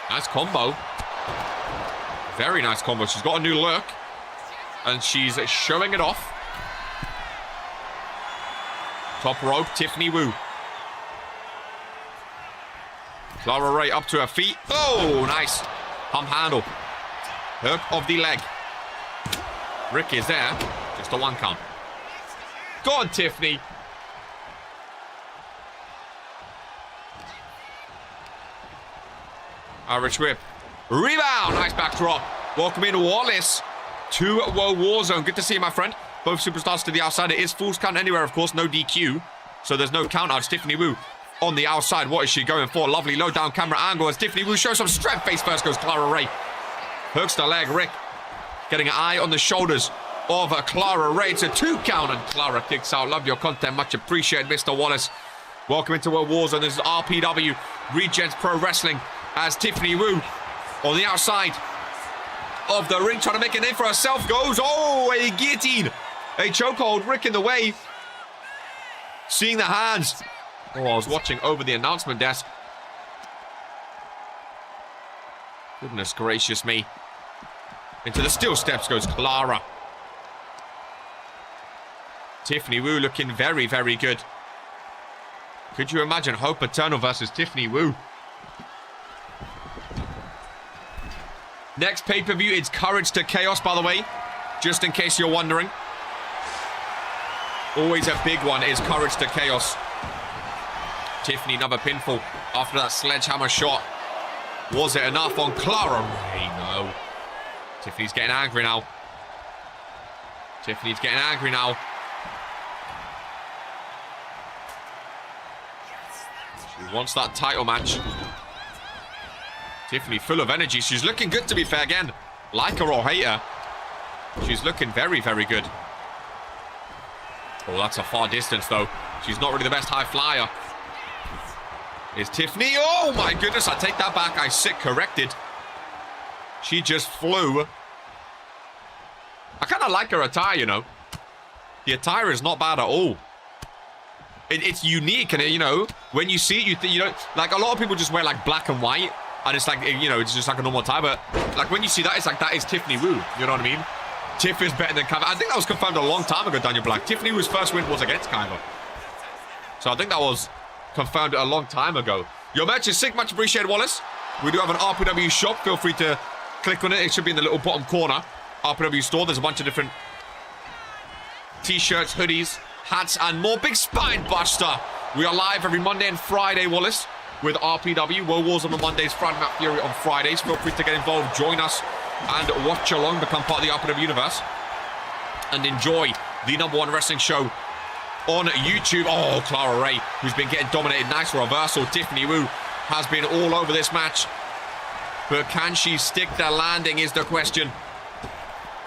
Nice combo. Very nice combo. She's got a new look. And she's showing it off. Top rope, Tiffany Woo. Clara Ray up to her feet. Oh, nice. Pump handle. Hook of the leg. Rick is there. Just a 1 count. Go on, Tiffany. Irish whip. Rebound. Nice backdrop. Welcome in Wallace to Warzone. Good to see you, my friend. Both superstars to the outside. It is Fool's Count anywhere, of course. No DQ. So there's no count out. Tiffany Woo on the outside. What is she going for? Lovely low down camera angle as Tiffany Woo shows some strength. Face first goes Clara Ray. Hooks the leg. Rick getting an eye on the shoulders of Clara Ray. It's a 2 count and Clara kicks out. Love your content. Much appreciated, Mr. Wallace. Welcome into a Warzone. This is RPW, Regents Pro Wrestling, as Tiffany Woo on the outside of the ring, trying to make a name for herself. Goes, oh, a guillotine. A chokehold. Rick in the way. Seeing the hands. Oh, I was watching over the announcement desk. Goodness gracious me. Into the steel steps goes Clara. Tiffany Woo looking very, very good. Could you imagine Hope Eternal versus Tiffany Woo? Next pay-per-view is Courage to Chaos, by the way. Just in case you're wondering. Always a big one is Courage to Chaos. Tiffany, another pinfall after that sledgehammer shot. Was it enough on Clara Ray? No. Tiffany's getting angry now. Tiffany's getting angry now. She wants that title match. Tiffany full of energy. She's looking good, to be fair. Again, like her or hate her, she's looking very, very good. Oh, that's a far distance, though. She's not really the best high flyer. Is Tiffany? Oh, my goodness. I take that back. I sit corrected. She just flew. I kind of like her attire, you know. The attire is not bad at all. It's unique, and, you know, when you see it, you know, like, a lot of people just wear, like, black and white. And it's like, you know, it's just like a normal tie. But, like, when you see that, it's like, that is Tiffany Woo. You know what I mean? Tiff is better than Kaiva. I think that was confirmed a long time ago, Daniel Black. Tiffany Woo's first win was against Kaiva. So I think that was confirmed a long time ago. Your match is sick. Much appreciated, Wallace. We do have an RPW shop. Feel free to click on it. It should be in the little bottom corner. RPW store. There's a bunch of different t-shirts, hoodies, hats, and more. Big spine buster. We are live every Monday and Friday, Wallace, with RPW. WOAH Warzone on Mondays, Friday Night Fury on Fridays. Feel free to get involved, join us, and watch along, become part of the RPW universe, and enjoy the #1 wrestling show on YouTube. Oh, Clara Ray, who's been getting dominated. Nice reversal. Tiffany Woo has been all over this match, but can she stick the landing is the question.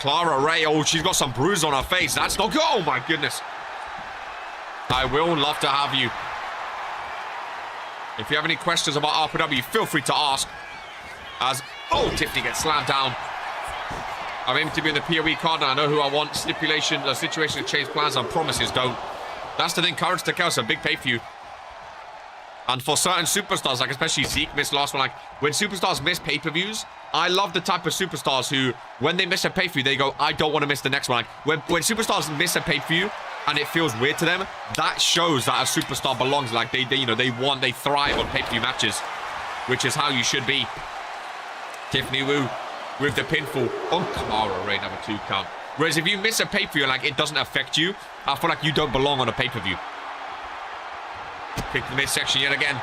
Clara Ray, oh, she's got some bruise on her face. That's not good. Oh, my goodness. I will love to have you. If you have any questions about RPW, feel free to ask. As, oh, Tiffany gets slammed down. I'm aiming to be in the PoE card, and I know who I want. Stipulation, situation to change plans, and promises don't. That's the thing. Courage to Chaos, a big pay-per-view. And for certain superstars, like especially Zeke missed last one, like when superstars miss pay-per-views, I love the type of superstars who, when they miss a pay-per-view, they go, I don't want to miss the next one. Like when superstars miss a pay-per-view and it feels weird to them, that shows that a superstar belongs. Like they you know, they thrive on pay-per-view matches, which is how you should be. Tiffany Woo with the pinfall on Clara Ray, number 2 count. Whereas if you miss a pay-per-view, like it doesn't affect you, I feel like you don't belong on a pay-per-view. Kick the midsection yet again.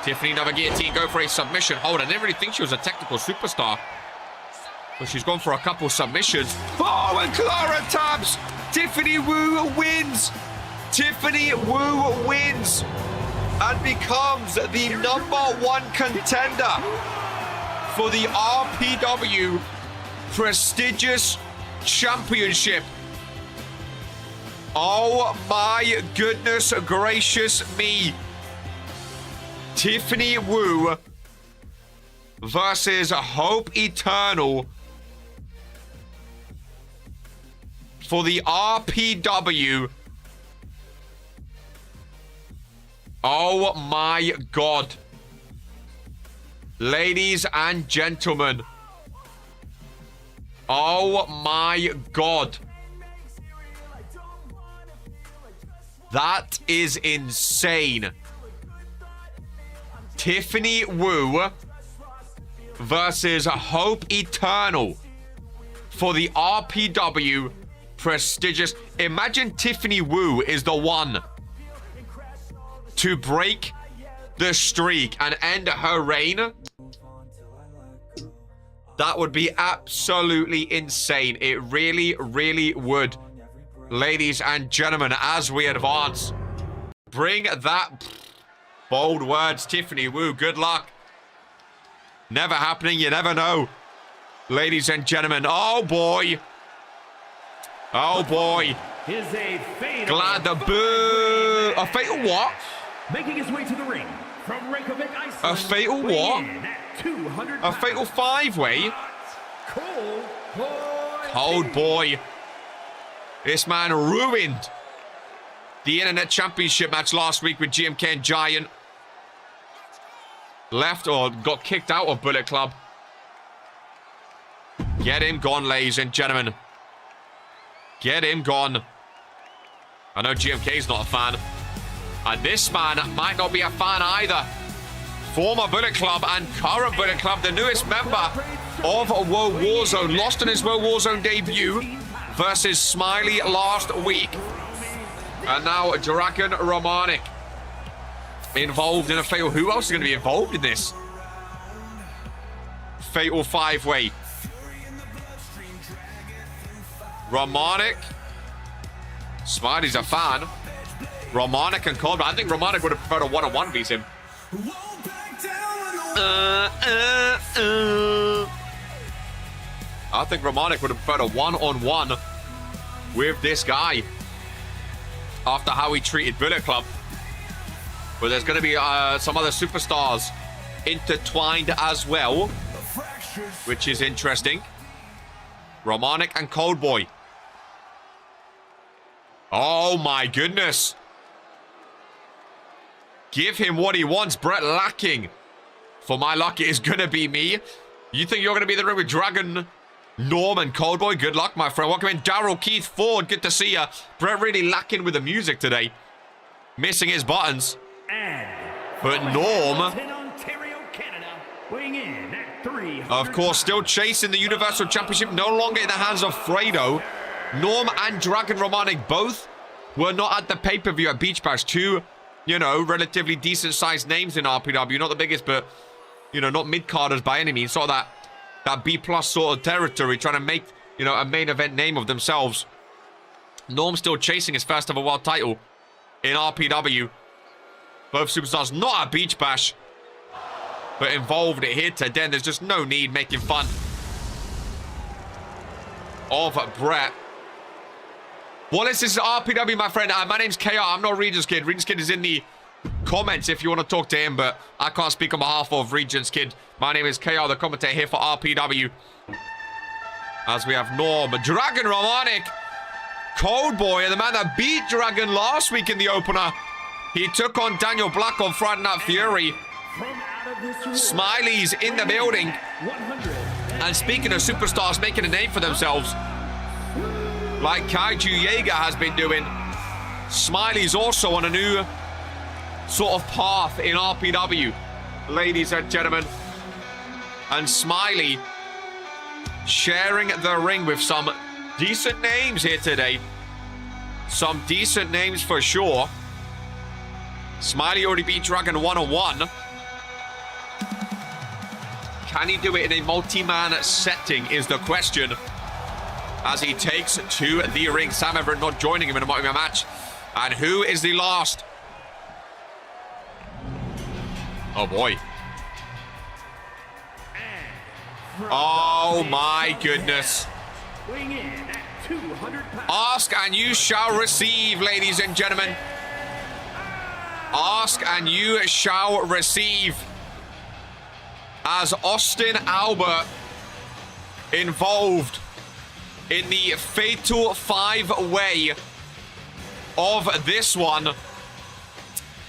Tiffany, another guillotine, go for a submission hold. I didn't really think she was a technical superstar, but she's gone for a couple submissions. Oh, and Clara taps. Tiffany Woo wins. Tiffany Woo wins and becomes the #1 contender for the RPW prestigious championship. Oh my goodness gracious me. Tiffany Woo versus Hope Eternal for the RPW. Oh my God. Ladies and gentlemen. Oh my God. That is insane. Tiffany Woo versus Hope Eternal for the RPW prestigious. Imagine Tiffany Woo is the one to break the streak and end her reign. That would be absolutely insane. It really, really would. Ladies and gentlemen, as we advance, bring that... Bold words, Tiffany Woo. Good luck. Never happening. You never know. Ladies and gentlemen. Oh, boy. Oh, boy. Is a fatal. Glad the boo. A fatal what? Making his way to the ring from Reykjavik, Iceland. A fatal what? A fatal 5-way? Cold boy. This man ruined the Internet Championship match last week with GMK and Giant. Left or got kicked out of Bullet Club. Get him gone, ladies and gentlemen. Get him gone. I know GMK's not a fan. And this man might not be a fan either. Former Bullet Club and current Bullet Club, the newest member of WOAH Warzone. Lost in his WOAH Warzone debut versus Smiley last week. And now Dragon Romanic involved in a fatal. Who else is going to be involved in this? Fatal 5-way. Romanic. Smiley's a fan. Romanic and Cold. I think Romanic would have preferred a 1-on-1 beat him. I think Romanic would have preferred a 1-on-1 with this guy after how he treated Bullet Club. But there's going to be some other superstars intertwined as well, which is interesting. Romanic and Cold Boy. Oh my goodness. Give him what he wants. Brett lacking. For my luck, it is going to be me. You think you're going to be in the ring with Dragon, Norm, and Cold Boy? Good luck, my friend. Welcome in, Daryl Keith Ford. Good to see you. Brett really lacking with the music today. Missing his buttons. But Norm, of course, still chasing the Universal Championship. No longer in the hands of Fredo. Norm and Dragon Romanic both were not at the pay-per-view at Beach Bash. Two, you know, relatively decent-sized names in RPW. Not the biggest, but, you know, not mid-carders by any means. Sort of that B-plus sort of territory, trying to make, you know, a main event name of themselves. Norm still chasing his first ever world title in RPW. Both superstars not at Beach Bash, but involved here today. There's just no need making fun of Brett. Well, this is RPW, my friend. My name's KR. I'm not Regentskid. Regentskid is in the comments if you want to talk to him, but I can't speak on behalf of Regentskid. My name is KR, the commentator here for RPW. As we have Norm, Dragon Romanic, Cold Boy, and the man that beat Dragon last week in the opener. He took on Daniel Black on Friday Night Fury. Smiley's in the building. And speaking of superstars making a name for themselves, like Kaiju Jagger has been doing, Smiley's also on a new sort of path in RPW, ladies and gentlemen. And Smiley sharing the ring with some decent names here today. Some decent names for sure. Smiley already beat Dragon 1-on-1. Can he do it in a multi-man setting is the question. As he takes to the ring. Sam Everett not joining him in a multi-man match. And who is the last? Oh, boy. Oh, my goodness. Weighing in at 200 pounds. Ask and you shall receive, ladies and gentlemen. Ask and you shall receive. As Austin Albert involved in the fatal 5-way of this one.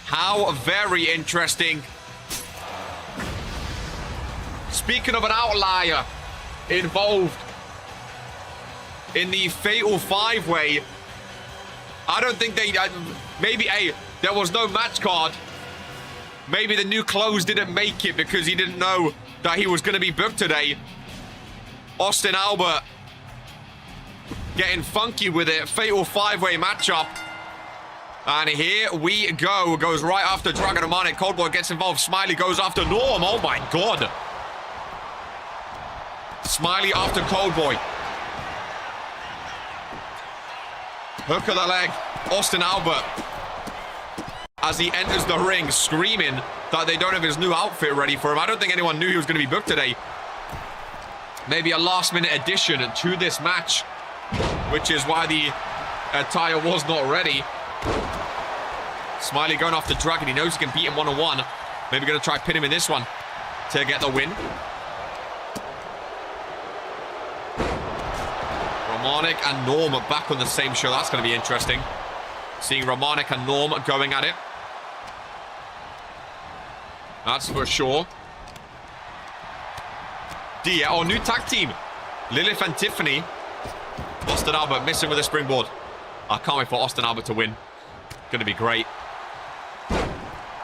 How very interesting. Speaking of an outlier involved in the fatal 5-way, I don't think they... maybe, there was no match card. Maybe the new clothes didn't make it because he didn't know that he was going to be booked today. Austin Albert getting funky with it. Fatal 5-way matchup. And here we go. Goes right after Dragon Romanic. Coldboy gets involved. Smiley goes after Norm. Oh my god. Smiley after Coldboy. Hook of the leg. Austin Albert, as he enters the ring, screaming that they don't have his new outfit ready for him. I don't think anyone knew he was going to be booked today. Maybe a last-minute addition to this match, which is why the attire was not ready. Smiley going after Dragon. He knows he can beat him one-on-one. Maybe going to try pin him in this one to get the win. Romanic and Norm are back on the same show. That's going to be interesting. Seeing Romanic and Norm going at it. That's for sure. Oh, new tag team. Lilith and Tiffany. Austin Albert missing with a springboard. I can't wait for Austin Albert to win. Gonna be great.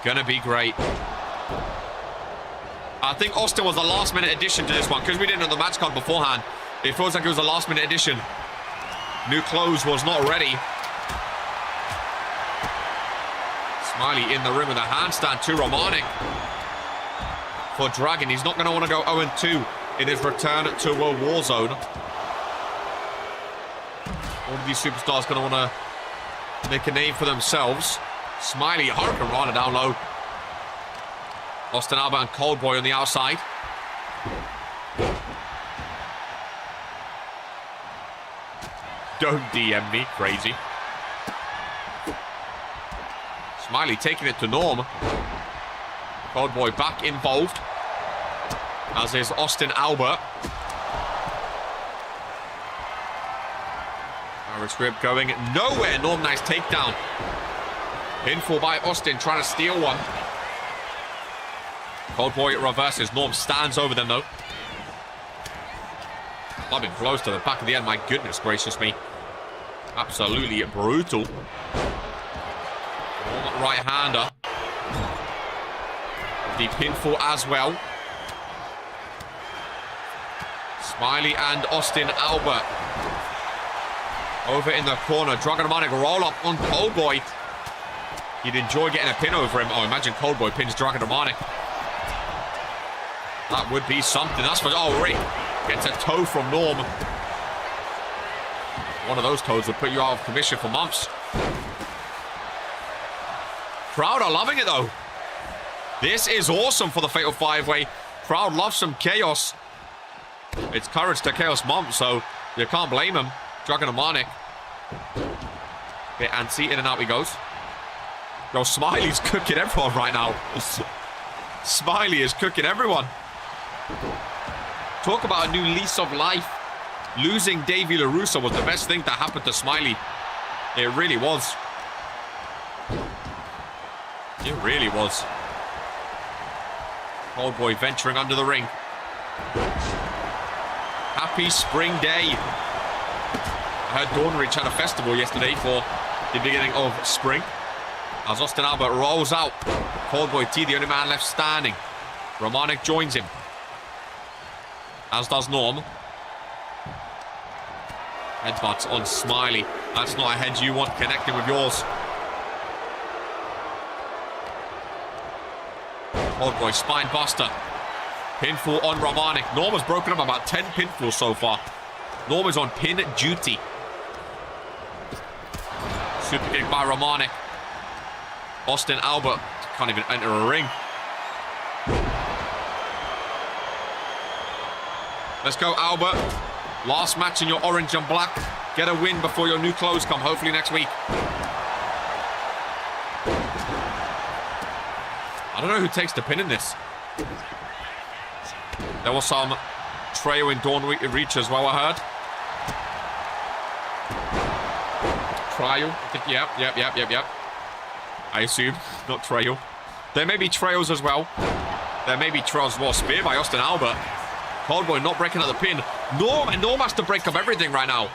Gonna be great. I think Austin was the last minute addition to this one because we didn't know the match card beforehand. It feels like it was a last minute addition. New clothes was not ready. Smiley in the ring with a handstand to Romanic. For Dragon, he's not going to want to go 0-2 in his return to a Warzone. All of these superstars going to want to make a name for themselves. Smiley, Hurricane Rana down low. Austin Albert and Coldboy on the outside. Don't DM me, crazy. Smiley taking it to Norm. Coldboy back involved, as is Austin Albert. Irish grip going nowhere. Norm, nice takedown. Pinfall by Austin, trying to steal one. Coldboy reverses. Norm stands over them though. Clubbing close to the back of the end. My goodness gracious me. Absolutely brutal. Right-hander. The pinfall as well. Smiley and Austin Albert over in the corner. Dragon Romanic roll up on Coldboy. He'd enjoy getting a pin over him. Oh, imagine Coldboy pins Dragon Romanic. That would be something. That's for... Oh, Rick gets a toe from Norm. One of those toes would put you out of commission for months. Crowd are loving it though. This is awesome for the Fatal 5-Way. Crowd loves some chaos. It's Courage to Chaos month, so you can't blame him. Dragon Romanic. Okay, antsy, in and out he goes. Yo, Smiley's cooking everyone right now. Smiley is cooking everyone. Talk about a new lease of life. Losing Davey LaRusso was the best thing that happened to Smiley. It really was. It really was. Coldboy venturing under the ring. Happy spring day. I heard Dornridge had a festival yesterday for the beginning of spring. As Austin Albert rolls out. Coldboy T, the only man left standing. Romanic joins him. As does Norm. Headbutts on Smiley. That's not a head you want connecting with yours. Coldboy spine buster. Pinfall on Romanic. Norm has broken up about 10 pinfalls so far. Norm is on pin duty. Super kick by Romanek. Austin Albert can't even enter a ring. Let's go, Albert. Last match in your orange and black. Get a win before your new clothes come, hopefully next week. I don't know who takes the pin in this. There was some trail in Dawn Reach as well, I heard. Trial. I think, yep. I assume, not trail. There may be trails as well. There may be trails as well. Spear by Austin Albert. Coldboy not breaking up the pin. Norm has to break up everything right now.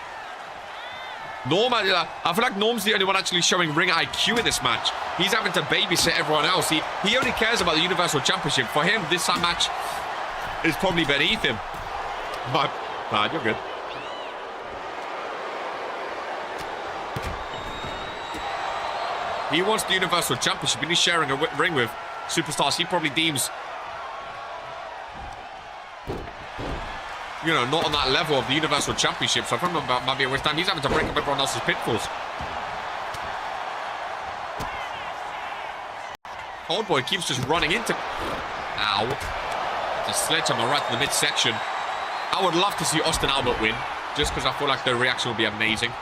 I feel like Norm's the only one actually showing ring IQ in this match. He's having to babysit everyone else. He only cares about the Universal Championship. For him, this match is probably beneath him. But, nah, you're good. He wants the Universal Championship and he's sharing a ring with superstars he probably deems, you know, not on that level of the Universal Championship. So from him, might be a waste of time. He's having to break up everyone else's pitfalls. Coldboy keeps just running into... Ow. Just sledgehammer right to the midsection. I would love to see Austin Albert win, just because I feel like the reaction will be amazing.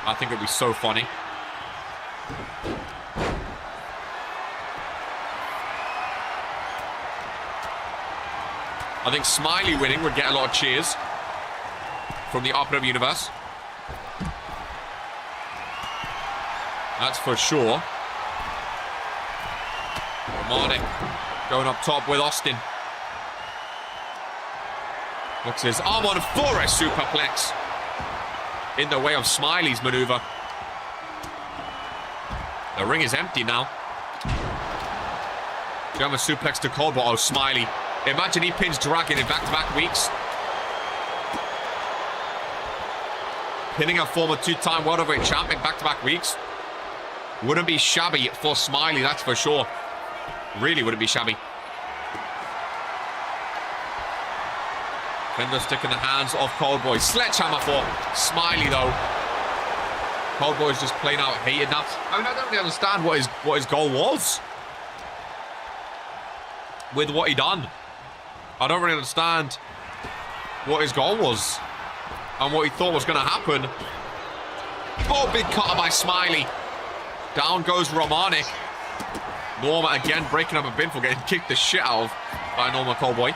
I think it would be so funny. I think Smiley winning would get a lot of cheers from the RPW universe. That's for sure. Romanek going up top with Austin. Puts his arm on for a superplex in the way of Smiley's maneuver. The ring is empty now. German suplex to Coldboy. Oh, Smiley. Imagine he pins Dragon in back-to-back weeks. Pinning a former two-time World Heavyweight Champ in back-to-back weeks. Wouldn't be shabby for Smiley, that's for sure. Really wouldn't be shabby. Fender stick in the hands of Coldboy. Sledgehammer for Smiley, though. Coldboy's just plain out hated now. I mean, I don't really understand what his goal was with what he done. I don't really understand what his goal was and what he thought was going to happen. Oh, big cutter by Smiley. Down goes Romanek. Norma again breaking up a pinfall, getting kicked the shit out of by Norma Coldboy.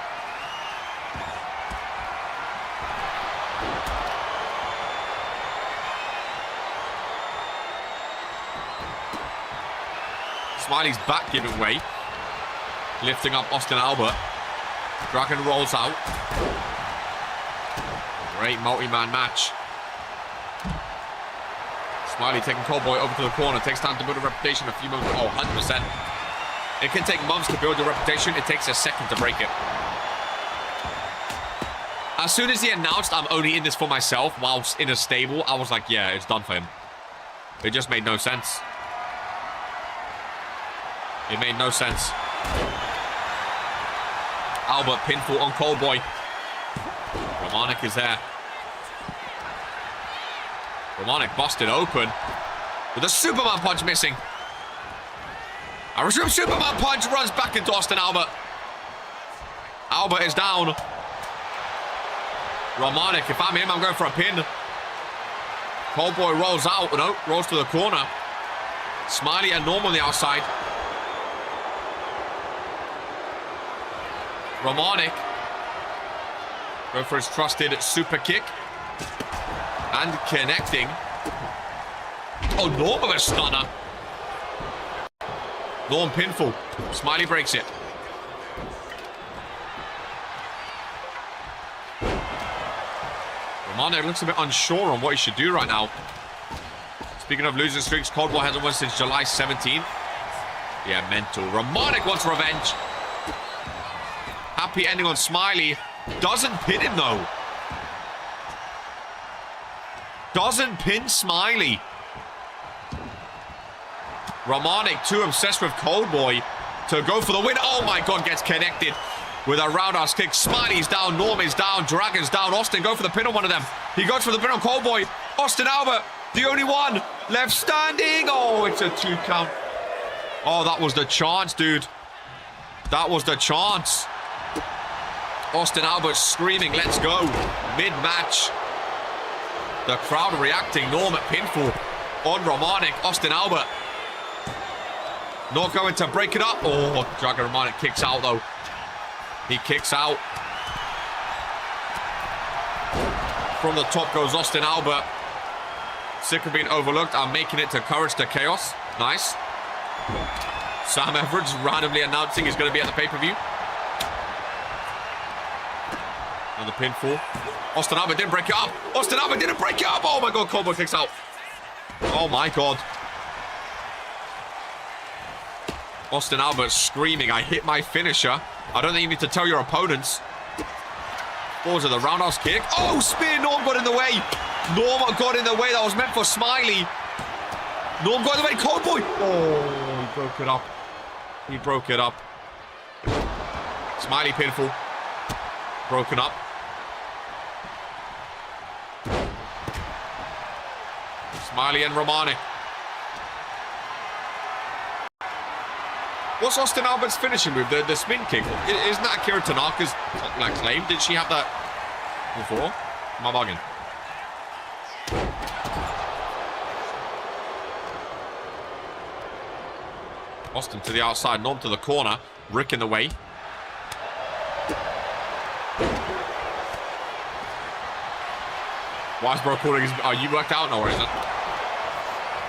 Smiley's back giving way. Lifting up Austin Albert. Dragon rolls out. Great multi-man match. Smiley taking Coldboy over to the corner. Takes time to build a reputation. A few moments. Oh, 100%. It can take months to build your reputation. It takes a second to break it. As soon as he announced I'm only in this for myself whilst in a stable, I was like, yeah, it's done for him. It just made no sense. It made no sense. Albert pinfall on Coldboy. Romanek is there. Romanek busted open with a Superman punch missing. A resumed Superman punch runs back into Austin Albert. Albert is down. Romanek, if I'm him, I'm going for a pin. Coldboy rolls out. No, rolls to the corner. Smiley and Norm on the outside. Romanek go for his trusted super kick and connecting. Oh, Norm with a stunner. Norm pinfall. Smiley breaks it. Romanek looks a bit unsure on what he should do right now. Speaking of losing streaks, Coldboy hasn't won since July 17. Yeah, mental. Romanek wants revenge. Happy ending on Smiley. Doesn't pin him, though. Doesn't pin Smiley. Romanek, too obsessed with Coldboy to go for the win. Oh, my God, gets connected with a roundhouse kick. Smiley's down. Norm is down. Dragon's down. Austin go for the pin on one of them. He goes for the pin on Coldboy. Austin Albert The only one left standing. Oh, it's a 2 count. Oh, that was the chance, dude. That was the chance. Austin Albert screaming, let's go. Mid-match. The crowd reacting. Norm at pinfall on Romanik. Austin Albert not going to break it up. Oh, Jagger Romanik kicks out, though. He kicks out. From the top goes Austin Albert. Sick of being overlooked. I'm making it to Courage to Chaos. Nice. Sam Everett's randomly announcing he's going to be at the pay-per-view. And the pinfall. Austin Albert didn't break it up. Austin Albert didn't break it up. Oh my god, Cobra kicks out. Oh my god. Austin Albert screaming, I hit my finisher. I don't think you need to tell your opponents. What was it, the roundhouse kick? Oh, spear. Norm got in the way. Norm got in the way. That was meant for Smiley. Norm got in the way. Cold boy. Oh, he broke it up. He broke it up. Smiley pinfall. Broken up. Smiley and Romanik. What's Austin Albert's finishing move? The spin kick. Isn't that Akira Tanaka's like claim? Did she have that before? Am I bugging? Austin to the outside, Norm to the corner. Rick in the way. Why is bro calling his... Oh, you worked out? No, or is it?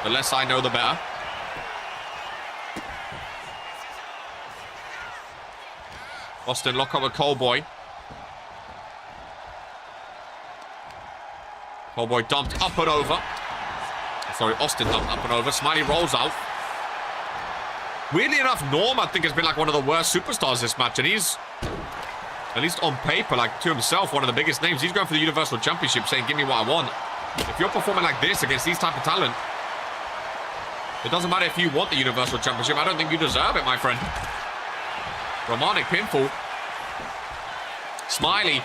The less I know, the better. Austin lock up with Cowboy. Cowboy dumped up and over. Sorry, Austin dumped up and over. Smiley rolls out. Weirdly enough, Norm, I think, has been like one of the worst superstars this match. And he's, at least on paper, like to himself, one of the biggest names. He's going for the Universal Championship, saying, give me what I want. If you're performing like this against these type of talent, it doesn't matter if you want the Universal Championship. I don't think you deserve it, my friend. Romanik pinfall. Smiley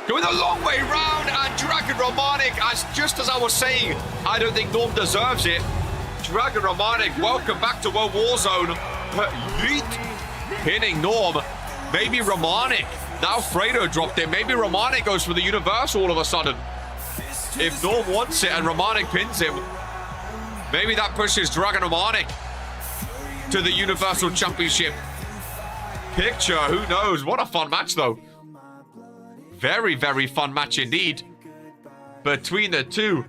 going the long way round and Dragon Romanik, just as I was saying, I don't think Norm deserves it. Dragon Romanik, welcome back to Warzone. Yeet. Pinning Norm. Maybe Romanik. Now Fredo dropped it. Maybe Romanik goes for the Universal all of a sudden. If Norm wants it and Romanik pins him, maybe that pushes Dragon Romanik to the Universal Championship picture. Who knows? What a fun match, though. Very, very fun match indeed between the two.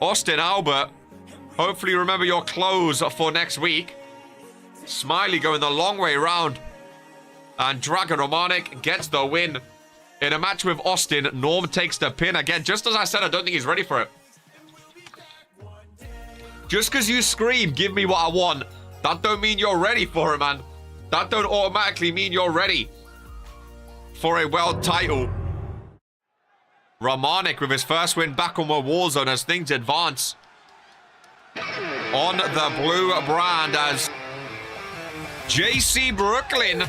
Austin Albert, hopefully remember your clothes for next week. Smiley going the long way round. And Dragon Romanik gets the win. In a match with Austin, Norm takes the pin. Again, just as I said, I don't think he's ready for it. Just because you scream, give me what I want, that don't mean you're ready for it, man. That don't automatically mean you're ready for a world title. Romanik with his first win back on Warzone as things advance on the blue brand as JC Brooklyn.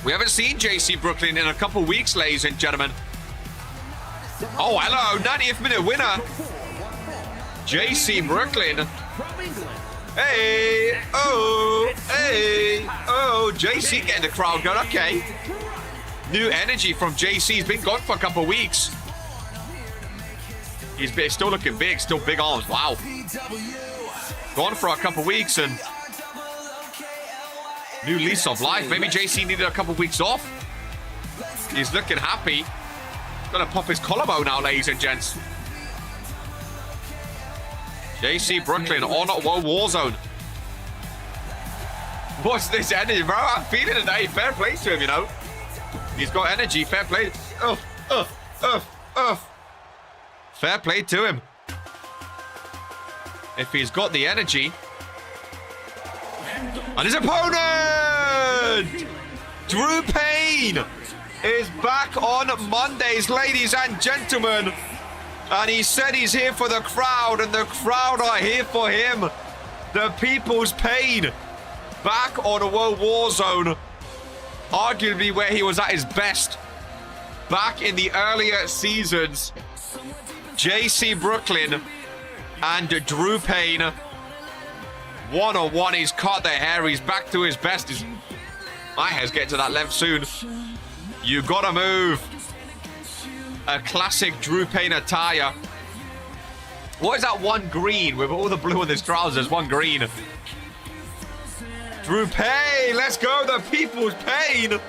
We haven't seen JC Brooklyn in a couple weeks, ladies and gentlemen. Oh, hello, 90th minute winner. JC Brooklyn. Hey, oh, JC getting the crowd going, okay. New energy from JC. He's been gone for a couple of weeks. He's still looking big, still big arms, wow. Gone for a couple of weeks and new lease of life. Maybe JC needed a couple of weeks off. He's looking happy. Gonna pop his collarbone now, ladies and gents. JC Brooklyn on Warzone. What's this energy, bro? I'm feeling it today. Fair play to him, you know. He's got energy. Fair play. Fair play to him. If he's got the energy. And his opponent, Drew Payne, is back on Mondays, ladies and gentlemen. And he said he's here for the crowd, and the crowd are here for him. The people's Payne, back on Warzone. Arguably where he was at his best back in the earlier seasons. JC Brooklyn and Drew Payne. One-on-one. He's caught the hair. He's back to his best. My hair's getting to that length soon. You gotta move. A classic Drew Payne attire. What is that one green with all the blue on his trousers? One green. Drew Payne, let's go. The people's Payne.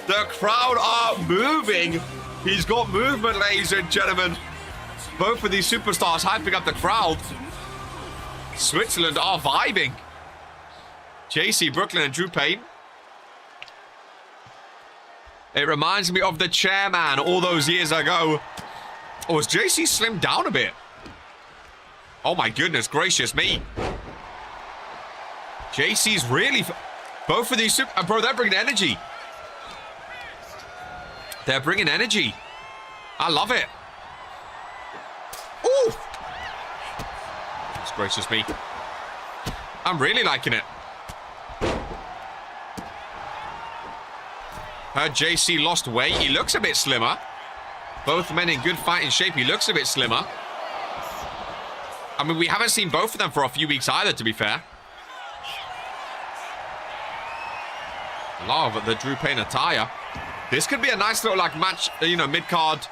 The crowd are moving. He's got movement, ladies and gentlemen. Both of these superstars hyping up the crowd. Switzerland are vibing. JC Brooklyn and Drew Payne. It reminds me of the chairman all those years ago. Oh, has JC slimmed down a bit? Oh my goodness gracious me. JC's really... Both of these super... Bro, they're bringing energy. They're bringing energy. I love it. Ooh! Goodness gracious me. I'm really liking it. Heard JC lost weight. He looks a bit slimmer. Both men in good fighting shape. He looks a bit slimmer. I mean, we haven't seen both of them for a few weeks either, to be fair. Love the Drew Payne attire. This could be a nice little, like, match, you know, mid-card.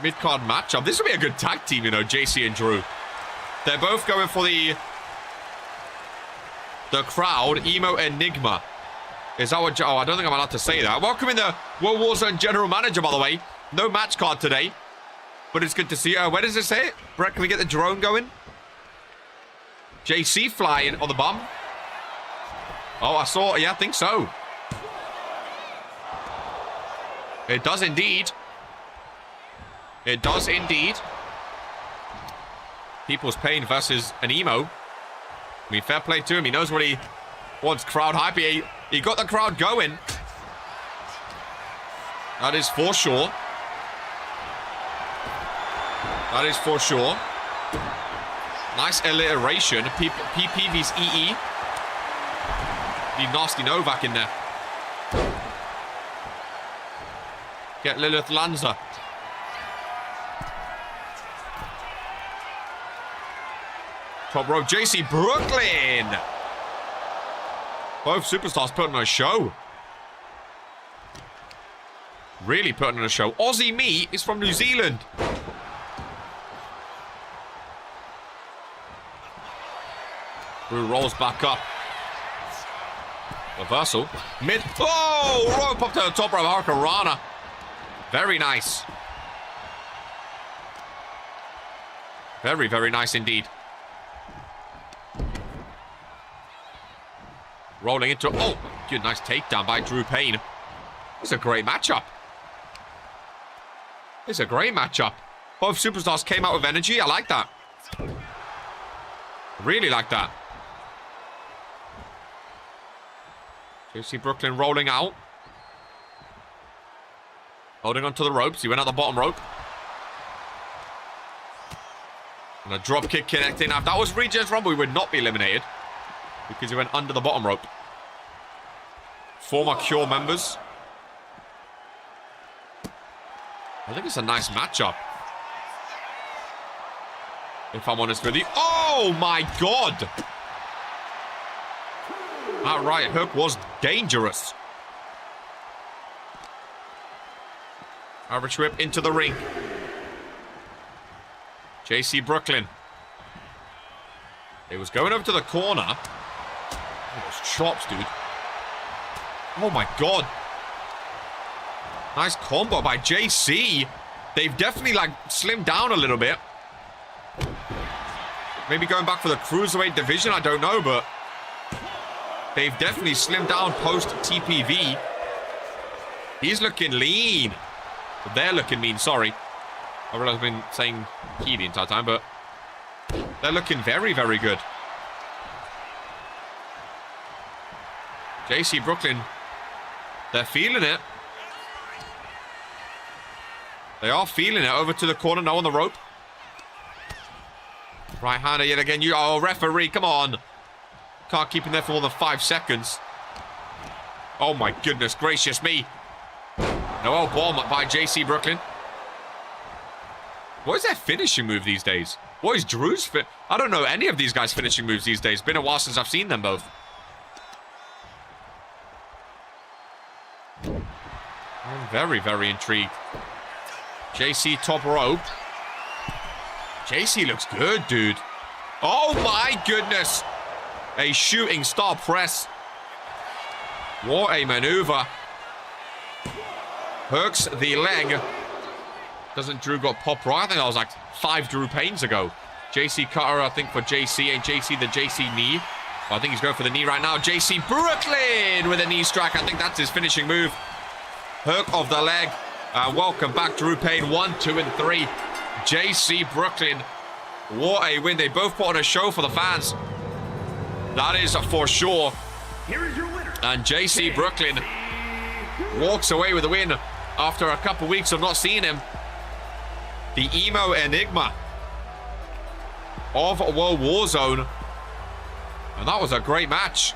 Mid-card matchup. This would be a good tag team, you know, JC and Drew. They're both going for the crowd, Emo Enigma. Is that what... Oh, I don't think I'm allowed to say that. Welcome in the Warzone General Manager, by the way. No match card today. But it's good to see. Where does it say it? Brett, can we get the drone going? JC flying on the bum. Oh, I saw... Yeah, I think so. It does indeed. It does indeed. People's Payne versus an Emo. I mean, fair play to him. He knows what he wants. Crowd hype. He got the crowd going. That is for sure. That is for sure. Nice alliteration. PPV's EE. Need Nasty Novak in there. Get Lilith Lanza. Top row, JC Brooklyn. Both superstars putting on a show. Really putting on a show. Aussie Me is from New Zealand. Drew rolls back up. Reversal. Mid. Oh! Rope up to the top row. Hurricanrana. Very nice. Very, very nice indeed. Rolling into... Oh! Good, nice takedown by Drew Payne. It's a great matchup. It's a great matchup. Both superstars came out with energy. I like that. Really like that. JC Brooklyn rolling out. Holding onto the ropes. He went out the bottom rope. And a drop kick connecting. Now, if that was Regent's Rumble, he would not be eliminated. Because he went under the bottom rope. Former Cure members. I think it's a nice matchup. If I'm honest with you. Oh my god! That right hook was dangerous. Irish whip into the ring. JC Brooklyn. It was going over to the corner. Oh, those chops, dude. Oh my god. Nice combo by JC. They've definitely, like, slimmed down a little bit. Maybe going back for the Cruiserweight division, I don't know, but... They've definitely slimmed down post-TPV. He's looking lean. They're looking mean, sorry. I realize I've been saying he the entire time, but... They're looking very, very good. JC Brooklyn. They're feeling it. They are feeling it. Over to the corner, now on the rope. Right-hander yet again. Oh, referee, come on. Can't keep him there for more than 5 seconds. Oh my goodness gracious me. Noel bomb by JC Brooklyn. What is their finishing move these days? What is Drew's I don't know any of these guys' finishing moves these days. Been a while since I've seen them both. I'm very, very intrigued. JC top rope. JC looks good, dude. Oh my goodness. A shooting star press. What a maneuver. Hooks the leg. Doesn't Drew got popped right? I think that was like 5 Drew Paynes ago. JC cutter, I think, for JC. Ain't JC the JC knee? Well, I think he's going for the knee right now. JC Brooklyn with a knee strike. I think that's his finishing move. Hook of the leg. Welcome back, Drew Payne. 1, 2, and 3. JC Brooklyn. What a win. They both put on a show for the fans. That is for sure. Here is your winner. And JC Brooklyn walks away with a win after a couple weeks of not seeing him. The emo enigma of WOAH Warzone. And that was a great match.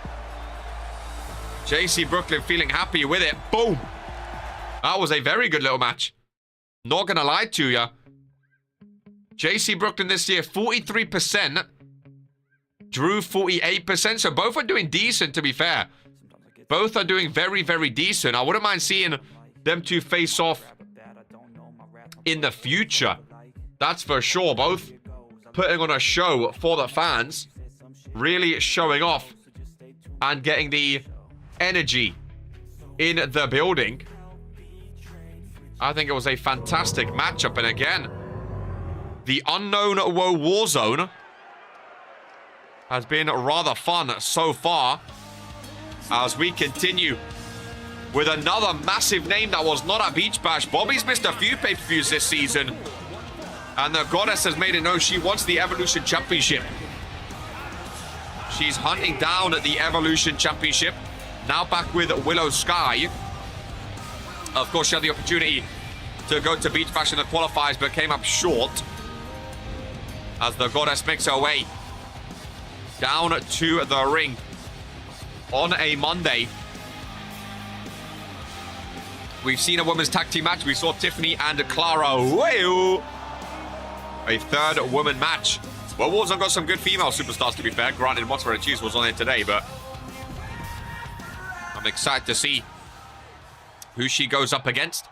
JC Brooklyn feeling happy with it. Boom. That was a very good little match. Not gonna lie to you. JC Brooklyn this year, 43%. Drew, 48%. So both are doing decent, to be fair. Both are doing very, very decent. I wouldn't mind seeing them two face off in the future. That's for sure. Both putting on a show for the fans. Really showing off and getting the energy in the building. I think it was a fantastic matchup. And again, the unknown WOAH Warzone has been rather fun so far as we continue with another massive name that was not at Beach Bash. Bobby's missed a few pay-per-views this season, and the Goddess has made it known she wants the Evolution Championship. She's hunting down the Evolution Championship, now back with Willow Sky. Of course, she had the opportunity to go to Beach Bash in the qualifiers, but came up short as the Goddess makes her way down to the ring on a Monday. We've seen a women's tag team match. We saw Tiffany and Clara Ray. A third woman match. Well, Warzone got some good female superstars, to be fair. Granted, Monster and Cheese was on it today, but I'm excited to see who she goes up against.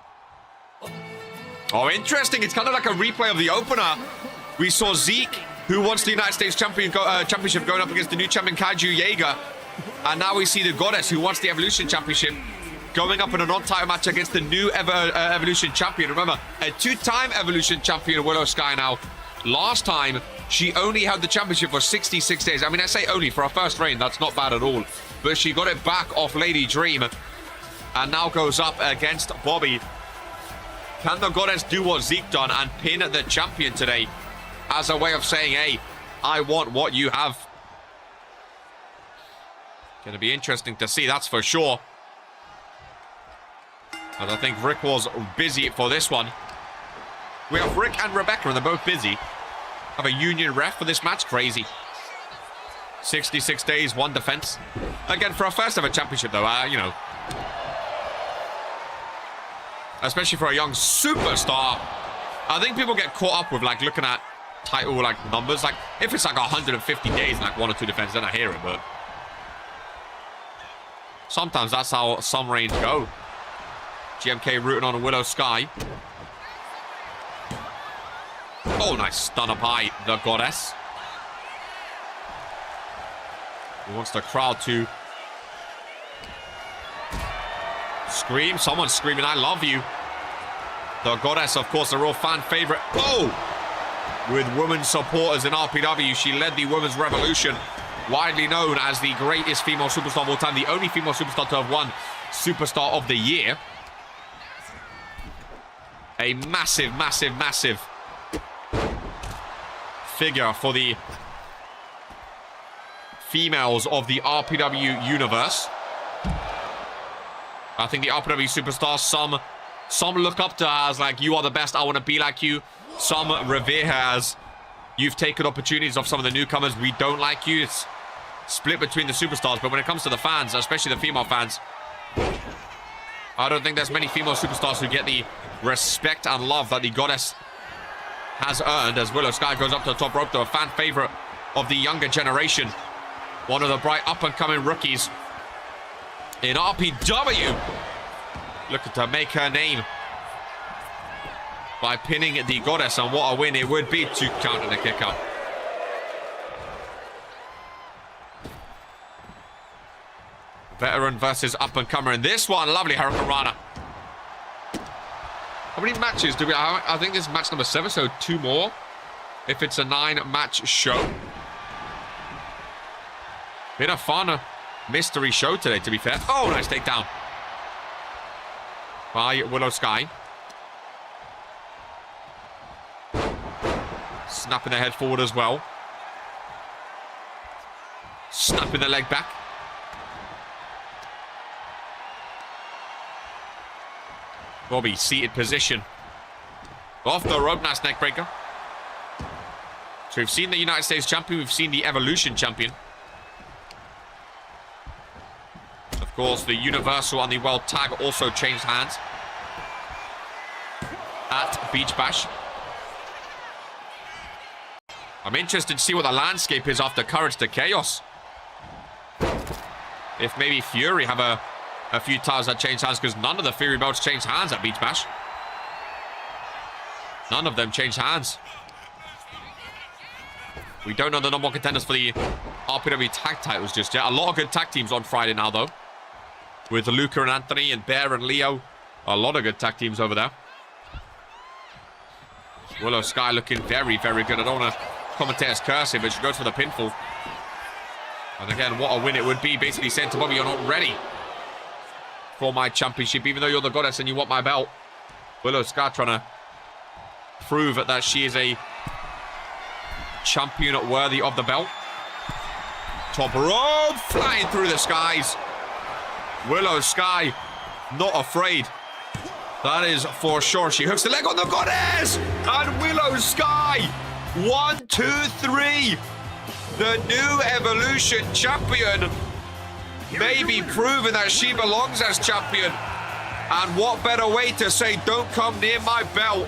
Oh, interesting. It's kind of like a replay of the opener. We saw Zeke, who wants the United States Championship, going up against the new champion Kaiju Jagger. And now we see the Goddess, who wants the Evolution Championship, going up in a non-title match against the new Evolution Champion. Remember, a 2-time Evolution Champion, Willow Sky now. Last time, she only held the championship for 66 days. I mean, I say only. For her first reign, that's not bad at all. But she got it back off Lady Dream. And now goes up against Bobby. Can the Goddess do what Zeke done and pin the champion today? As a way of saying, hey, I want what you have. Going to be interesting to see, that's for sure. And I think Rick was busy for this one. We have Rick and Rebecca, and they're both busy. Have a union ref for this match. Crazy. 66 days, 1 defense. Again, for our first ever championship, though, you know. Especially for a young superstar. I think people get caught up with, like, looking at title, like, numbers. Like, if it's, like, 150 days and, like, 1 or 2 defenses, then I hear it, but sometimes that's how some reigns go. GMK rooting on a Willow Sky. Oh, nice stun up high, the Goddess. He wants the crowd to scream. Someone's screaming, I love you. The Goddess, of course, a real fan favorite. Oh! With women supporters in RPW, she led the Women's Revolution. Widely known as the greatest female superstar of all time. The only female superstar to have won Superstar of the Year. A massive, massive, massive figure for the females of the RPW universe. I think the RPW superstars, some look up to her as like, you are the best, I want to be like you. Some revere her as, you've taken opportunities of some of the newcomers, we don't like you. It's split between the superstars, but when it comes to the fans, especially the female fans, I don't think there's many female superstars who get the respect and love that the goddess has earned, as Willow Sky goes up to the top rope to a fan favorite of the younger generation. One of the bright up-and-coming rookies in RPW. Looking to make her name by pinning the goddess, and what a win it would be to counter the kick out. Veteran versus up-and-comer in this one. Lovely Hurricane Rana. How many matches do we have? I think this is match number 7, so 2 more if it's a 9-match show. Been a fun mystery show today, to be fair. Oh, nice takedown by Willow Sky. Snapping the head forward as well. Snapping the leg back. Bobby, seated position. Off the rope, nice neck breaker. So we've seen the United States champion, we've seen the Evolution champion. Of course, the Universal and the World Tag also changed hands at Beach Bash. I'm interested to see what the landscape is after Courage to Chaos. If maybe Fury have a few titles that change hands, because none of the Fury belts change hands at Beach Bash. None of them change hands. We don't know the number 1 contenders for the RPW tag titles just yet. A lot of good tag teams on Friday now, though. With Luca and Anthony and Bear and Leo. A lot of good tag teams over there. Willow Sky looking very, very good. I don't want to commentators cursing, but she goes for the pinfall. And again, what a win it would be. Basically saying to Bobby, you're not ready for my championship, even though you're the goddess and you want my belt. Willow Sky trying to prove that she is a champion worthy of the belt. Top rope, flying through the skies. Willow Sky, not afraid. That is for sure. She hooks the leg on the goddess. And Willow Sky, 1, 2, 3. The new Evolution champion. Maybe proving that she belongs as champion. And what better way to say don't come near my belt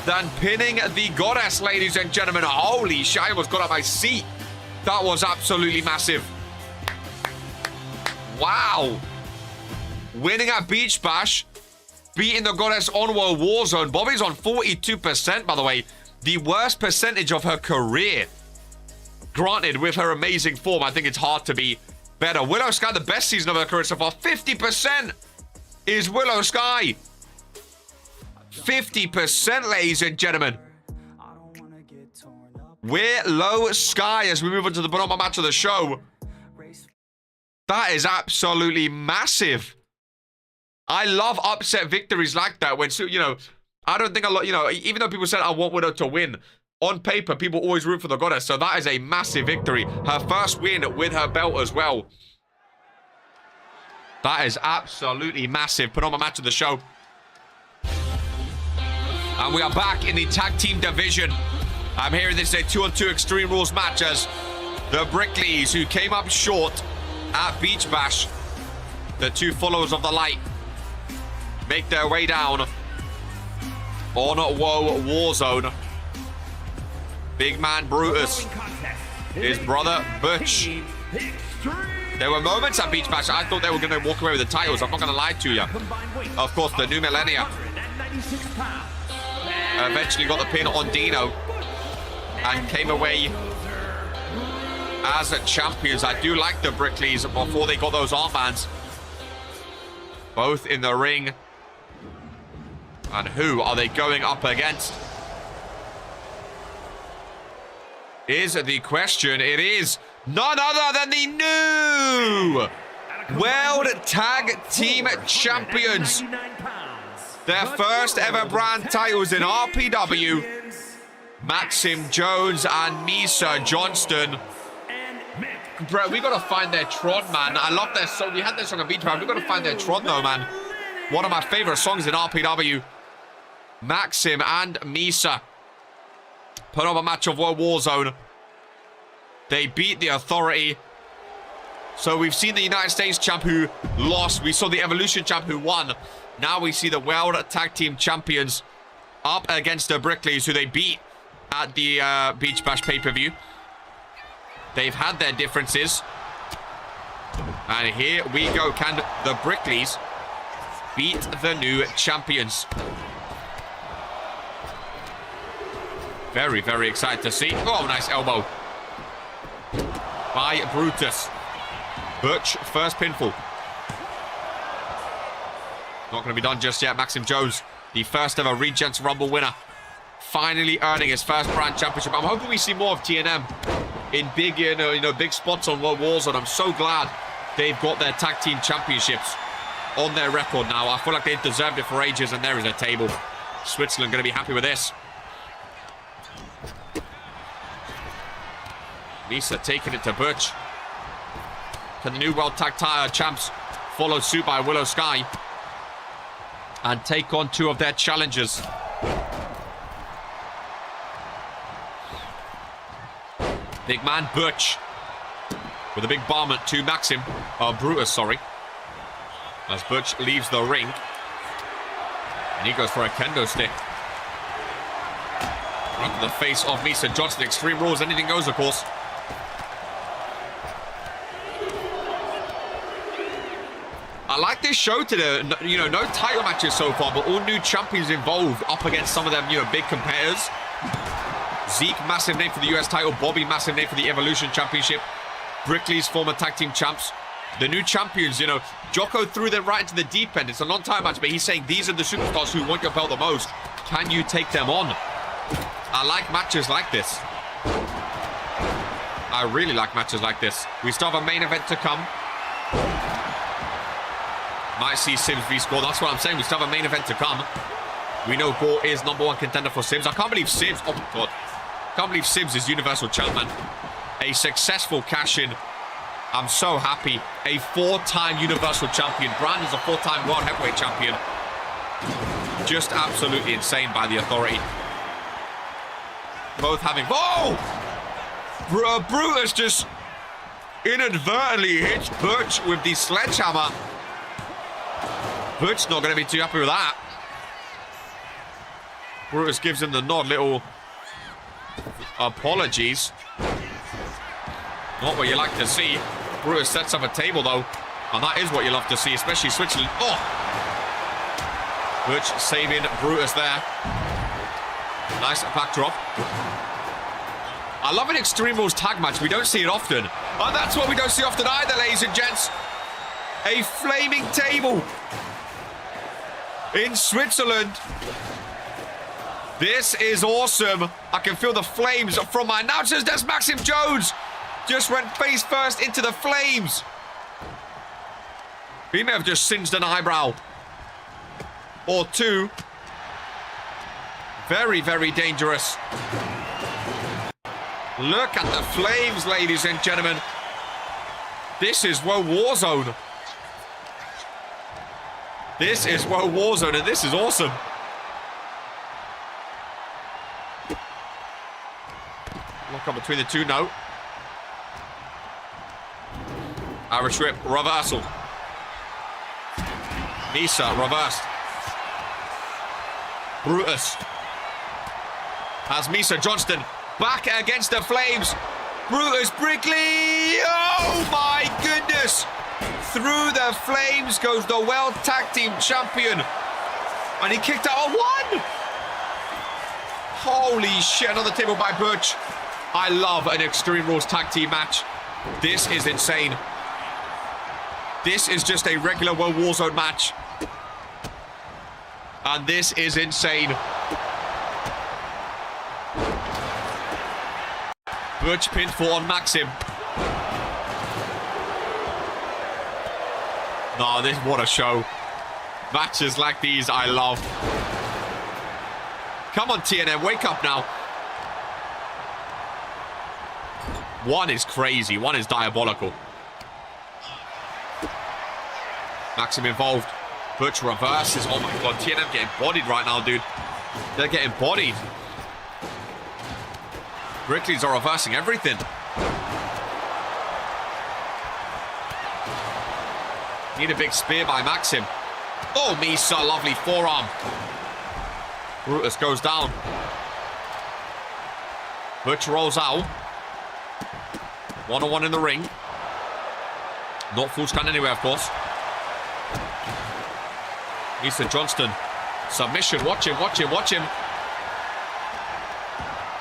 than pinning the goddess, ladies and gentlemen. Holy shit, I almost got out of my seat. That was absolutely massive. Wow. Winning at Beach Bash, beating the goddess on Warzone. Bobby's on 42%, by the way. The worst percentage of her career. Granted, with her amazing form, I think it's hard to be better. Willow Sky, the best season of her career so far. 50% is Willow Sky. 50%, ladies and gentlemen. Willow Sky as we move on to the bottom match of the show. That is absolutely massive. I love upset victories like that when, you know, I don't think a lot, you know, even though people said I want Willow to win, on paper, people always root for the goddess. So that is a massive victory. Her first win with her belt as well. That is absolutely massive. Put on my match of the show. And we are back in the tag team division. I'm hearing this is a 2-on-2 Extreme Rules match as the Brickleys, who came up short at Beach Bash, the 2 followers of the light, make their way down on WOAH Warzone. Big man Brutus, his brother Butch. There were moments at Beach Bash I thought they were going to walk away with the titles. I'm not going to lie to you. Of course, the New Millennia eventually got the pin on Dino and came away as champions. I do like the Brickleys before they got those armbands. Both in the ring. And who are they going up against? Is the question. It is none other than the new World Tag Team Champions. Their first ever brand titles in RPW. Maxim Jones and Misa Johnston. Bro, we gotta find their Tron, man. I love their song. We had their song on Beach Bash. We gotta find their Tron, though, man. One of my favorite songs in RPW. Maxim and Misa put on a match of Warzone. They beat the Authority. So we've seen the United States champ who lost. We saw the Evolution champ who won. Now we see the World Tag Team Champions up against the Brickleys, who they beat at the Beach Bash pay-per-view. They've had their differences. And here we go. Can the Brickleys beat the new champions? Very, very excited to see. Oh, nice elbow by Brutus. Butch, first pinfall. Not going to be done just yet. Maxim Jones, the first ever Regents Rumble winner, finally earning his first brand championship. I'm hoping we see more of TNM in big, big spots on World Warzone. I'm so glad they've got their tag team championships on their record now. I feel like they've deserved it for ages, and there is a table. Switzerland going to be happy with this. Lisa taking it to Butch. Can the new World Tag Champs follow suit by Willow Sky and take on two of their challengers? Big man Butch with a big bomb to Maxim. Brutus, sorry. As Butch leaves the ring. And he goes for a kendo stick. Right to the face of Misa Johnson. Extreme Rules, anything goes, of course. I like this show today. No title matches so far, but all new champions involved up against some of them, big competitors. Zeke, massive name for the US title. Bobby, massive name for the Evolution Championship. Brickley's former tag team champs. The new champions, Jocko threw them right into the deep end. It's a non-title match, but he's saying these are the superstars who want your belt the most. Can you take them on? I like matches like this. I really like matches like this. We still have a main event to come. Might see Sims v Score. That's what I'm saying. We still have a main event to come. We know Gore is #1 contender for Sims. I can't believe Sims. Oh my god. Can't believe Sims is Universal Champion. A successful cash-in. I'm so happy. A 4-time Universal Champion. Brand is a 4-time World Heavyweight Champion. Just absolutely insane by the Authority. Both having... Oh! Brutus just inadvertently hits Butch with the sledgehammer. Butch not going to be too happy with that. Brutus gives him the nod. Little apologies. Not what you like to see. Brutus sets up a table, though. And that is what you love to see, especially Switzerland. Oh! Butch saving Brutus there. Nice backdrop. I love an Extreme Rules tag match. We don't see it often. And that's what we don't see often either, ladies and gents. A flaming table in Switzerland. This is awesome. I can feel the flames from my announcers. That's Maxim Jones. Just went face first into the flames. He may have just singed an eyebrow or two. Very, very dangerous. Look at the flames, ladies and gentlemen. This is World Warzone. This is World Warzone, and this is awesome. Lock up between the two, no. Irish whip, reversal. Nisa, reversed. Brutus. Has Misa Johnston back against the flames. Brutus Brickley. Oh my goodness. Through the flames goes the World Tag Team Champion. And he kicked out a 1. Holy shit, another table by Butch. I love an Extreme Rules tag team match. This is insane. This is just a regular World Warzone match. And this is insane. Butch pinfall on Maxim. No, what a show. Matches like these, I love. Come on, TNM, wake up now. One is crazy. One is diabolical. Maxim involved. Butch reverses. Oh my god, TNM getting bodied right now, dude. They're getting bodied. Brickleys are reversing everything. Need a big spear by Maxim. Oh, Misa, lovely forearm. Brutus goes down. Butch rolls out. One-on-one in the ring. Not full stand anywhere, of course. Misa Johnston. Submission. Watch him, watch him, watch him.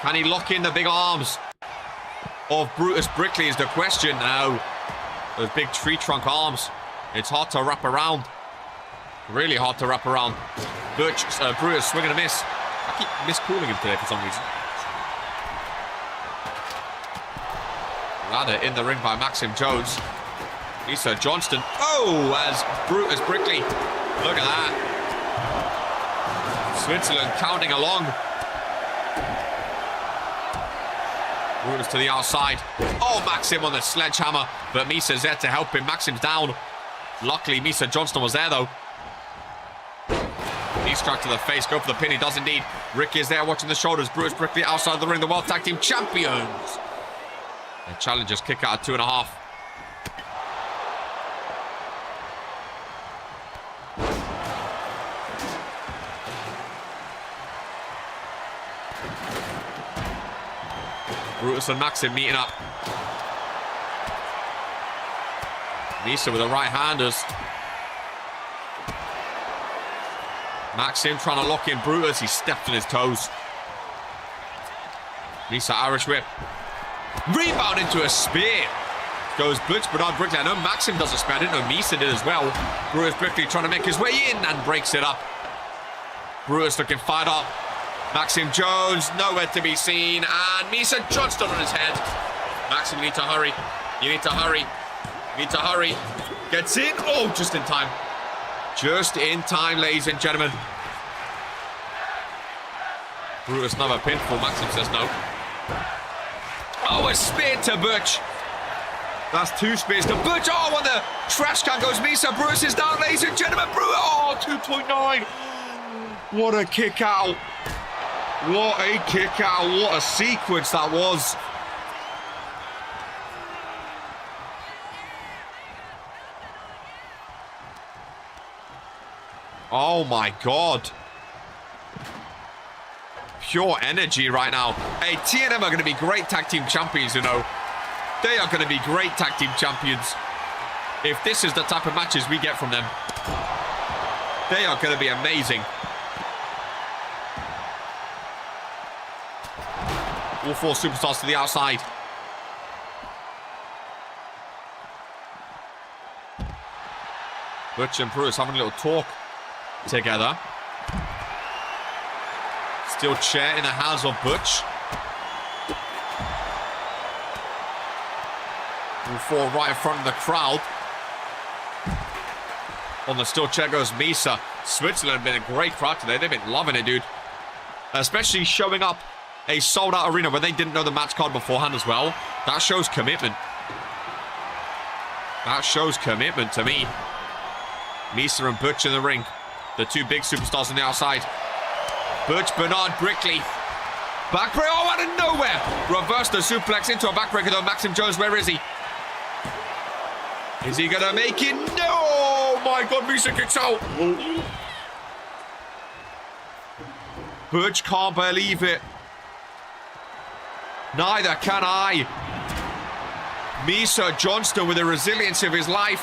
Can he lock in the big arms of Brutus Brickley is the question now. Those big tree trunk arms. It's hard to wrap around. Really hard to wrap around. Brutus swing and a miss. I keep miscalling him today for some reason. Ladder in the ring by Maxim Jones. Lisa Johnston. Oh, as Brutus Brickley. Look at that. Switzerland counting along. Brutus to the outside. Oh, Maxim on the sledgehammer. But Misa's there to help him. Maxim's down. Luckily, Misa Johnston was there, though. Knee strike to the face. Go for the pin. He does indeed. Ricky is there watching the shoulders. Brutus Brickley outside the ring. The World Tag Team Champions. The challengers kick out at 2.5. Brutus and Maxim meeting up. Misa with the right-handers. Maxim trying to lock in Brutus. He stepped on his toes. Misa Irish whip. Rebound into a spear. Goes Butch Bernard Brickley. I know Maxim does a spear. I didn't know Misa did as well. Brutus Brickley trying to make his way in and breaks it up. Brutus looking fired up. Maxim Jones nowhere to be seen. And Misa Johnston on his head. Maxim, you need to hurry. You need to hurry. You need to hurry. Gets in. Oh, just in time. Just in time, ladies and gentlemen. Brutus another pinfall. Maxim says no. Oh, a spear to Butch. That's 2 spears to Butch. Oh, on the trash can goes Misa. Brutus is down, ladies and gentlemen. Brutus. Oh, 2.9. What a kick out. What a kick out. What a sequence that was. Oh my God. Pure energy right now. Hey, TNM are going to be great tag team champions, you know. They are going to be great tag team champions. If this is the type of matches we get from them, they are going to be amazing. All 4 superstars to the outside. Butch and Brutus having a little talk together. Steel chair in the hands of Butch. All 4 right in front of the crowd. On the steel chair goes Misa. Switzerland have been a great crowd today. They've been loving it, dude. Especially showing up a sold-out arena where they didn't know the match card beforehand as well. That shows commitment. That shows commitment to me. Misa and Butch in the ring. The 2 big superstars on the outside. Butch Bernard Brickley. Backbreaker. Oh, out of nowhere. Reverse the suplex into a backbreaker though. Maxim Jones, where is he? Is he going to make it? No! Oh my God, Misa kicks out. Butch can't believe it. Neither can I. Misa Johnston with the resilience of his life.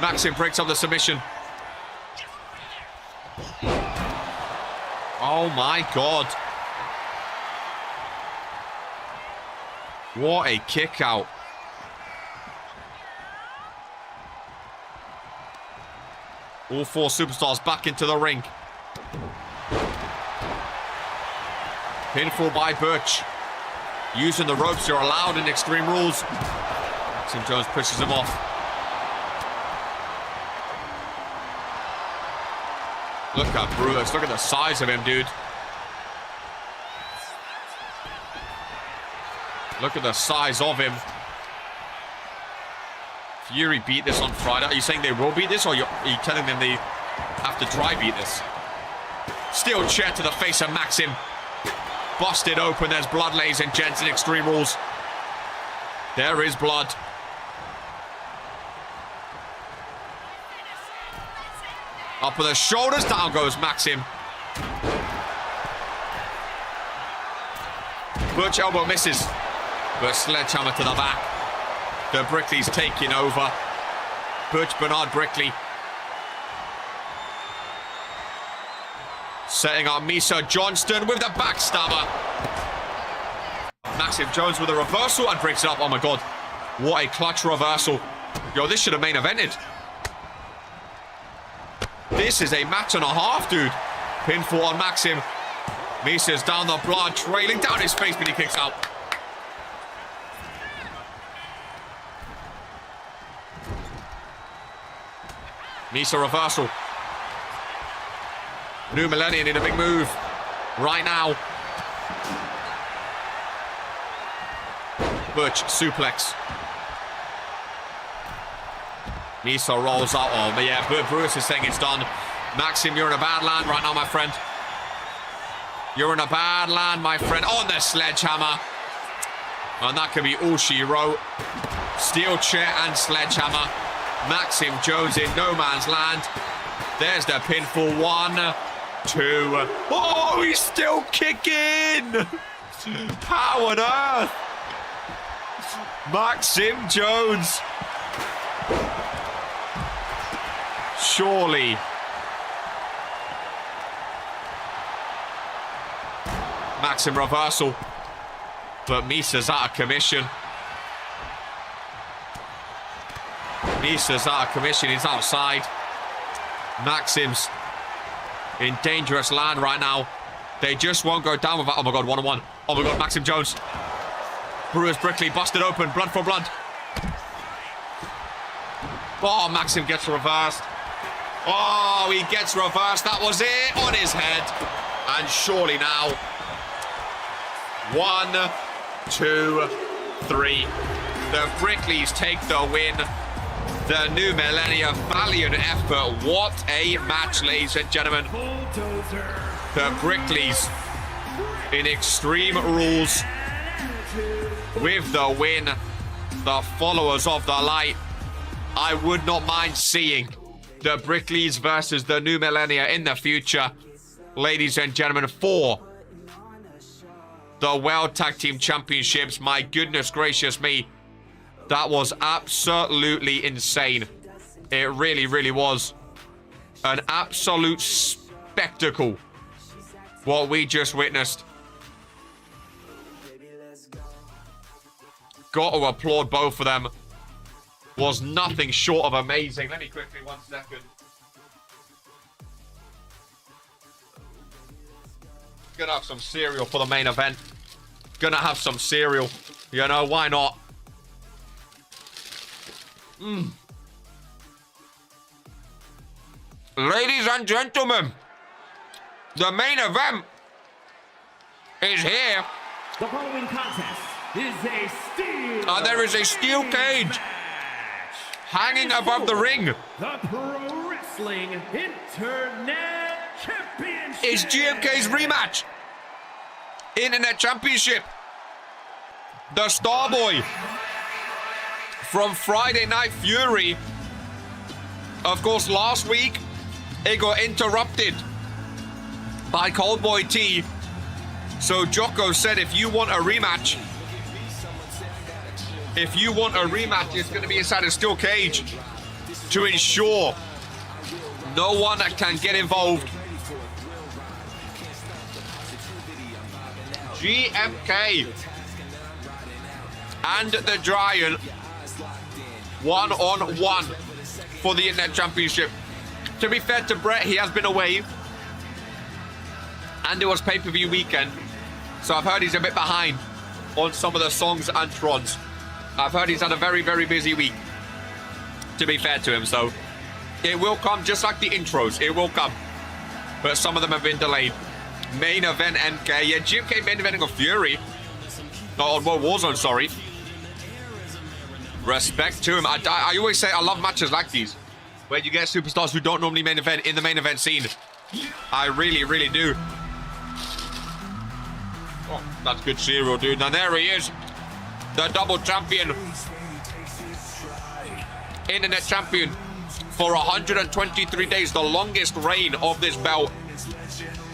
Maxim breaks up the submission. Oh my God. What a kick out. All 4 superstars back into the ring. Pinfall by Butch. Using the ropes are allowed in Extreme Rules. Maxim Jones pushes him off. Look at Brutus. Look at the size of him, dude. Look at the size of him. Fury beat this on Friday. Are you saying they will beat this, or are you telling them they have to try beat this? Steel chair to the face of Maxim. Busted open. There's blood, ladies and gents, in Extreme Rules. There is blood. Up with the shoulders. Down goes Maxim. Butch elbow misses. But sledgehammer to the back. The Brickley's taking over. Butch Bernard Brickley. Setting up Misa Johnston with the backstabber. Maxim Jones with a reversal and breaks it up. Oh my god. What a clutch reversal. Yo, this should have main evented. This is a match and a half, dude. Pinfall on Maxim. Misa's down the blood, trailing down his face, but he kicks out. Misa reversal. New Millennium in a big move. Right now. Butch suplex. Misa rolls out. Oh, but yeah, Bruce is saying it's done. Maxim, you're in a bad land right now, my friend. You're in a bad land, my friend. On the sledgehammer. And that could be all she wrote. Steel chair and sledgehammer. Maxim Jones in no man's land. There's the pinfall. 1, 2. Oh, he's still kicking. How on earth? Maxim Jones. Surely. Maxim reversal. But Misa's out of commission. Misa's out of commission. He's outside. Maxim's in dangerous land right now. They just won't go down without... Oh my god, 1-on-1. Oh my god, Maxim Jones. Brewers Brickley busted open. Blood for blood. Oh, Maxim gets reversed. Oh, he gets reversed. That was it on his head. And surely now. 1, 2, 3. The Brickleys take the win. The New Millennia, valiant effort. What a match, ladies and gentlemen. The Brickleys in Extreme Rules with the win. The followers of the light. I would not mind seeing the Brickleys versus the New Millennia in the future, ladies and gentlemen, for the World Tag Team Championships. My goodness gracious me. That was absolutely insane. It really, really was. An absolute spectacle. What we just witnessed. Got to applaud both of them. Was nothing short of amazing. Let me quickly, 1 second. Gonna have some cereal for the main event. Gonna have some cereal. You know, why not? Ladies and gentlemen, the main event is here. The following contest is a steel. There is a steel cage hanging above the ring. The Pro Wrestling Internet Championship is GMK's rematch. Internet Championship. The Starboy from Friday Night Fury. Of course, last week, it got interrupted by Coldboy T. So Jocko said, if you want a rematch, it's going to be inside a steel cage to ensure no one can get involved. GMK and the Giant 1-on-1 for the Internet Championship. To be fair to Brett, he has been away. And it was pay-per-view weekend. So I've heard he's a bit behind on some of the songs and trons. I've heard he's had a very, very busy week. To be fair to him, so it will come just like the intros. It will come. But some of them have been delayed. Main event MK. Yeah, GMK main eventing of Fury. Not on Warzone, sorry. Respect to him. I always say I love matches like these, where you get superstars who don't normally main event in the main event scene. I really, really do. Oh, that's good cereal, dude. Now there he is. The double champion. Internet champion for 123 days, the longest reign of this belt.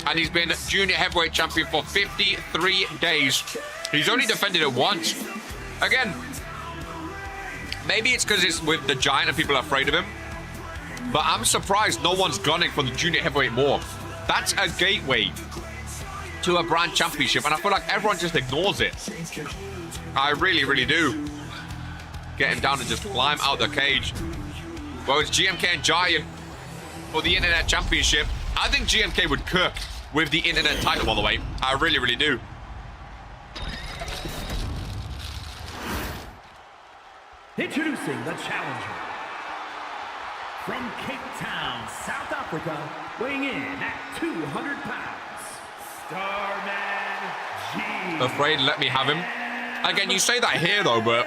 And he's been junior heavyweight champion for 53 days. He's only defended it once. Again, maybe it's because it's with the Giant and people are afraid of him. But I'm surprised no one's gunning for the junior heavyweight more. That's a gateway to a brand championship, and I feel like everyone just ignores it. I really, really do. Get him down and just climb out the cage. Well, it's GMK and Giant for the Internet Championship. I think GMK would cook with the Internet title, by the way. I really, really do. Introducing the challenger. From Cape Town, South Africa, weighing in at 200 pounds, Starman G. Afraid, let me have him. Again, you say that here, though, but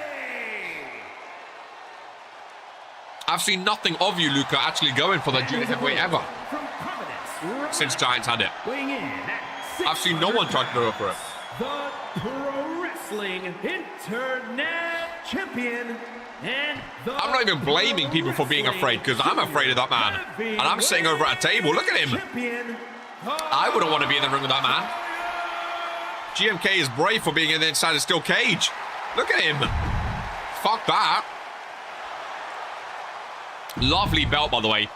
I've seen nothing of you, Luca, actually going for the junior heavyweight ever since Giants had it. I've seen no one try to go for it. The Pro Wrestling Internet Champion. And I'm not even blaming people for being afraid, because I'm afraid of that man. And I'm sitting over at a table. Look at him. I wouldn't want to be in the ring with that man. GMK is brave for being in the inside a steel cage. Look at him. Fuck that. Lovely belt, by the way.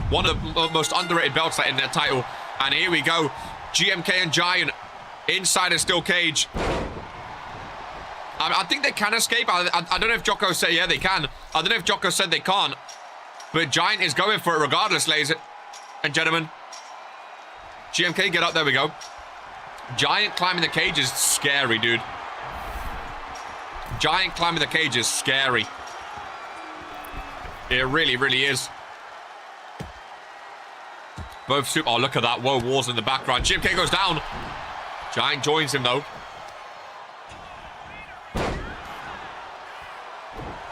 One of the most underrated belts that in their title. And here we go. GMK and Giant inside a steel cage. I think they can escape. I don't know if Jocko said, yeah, they can. I don't know if Jocko said they can't. But Giant is going for it regardless, ladies and gentlemen. GMK, get up. There we go. Giant climbing the cage is scary, dude. Giant climbing the cage is scary. It really, really is. Both super. Oh, look at that. Whoa, Wars in the background. GMK goes down. Giant joins him, though.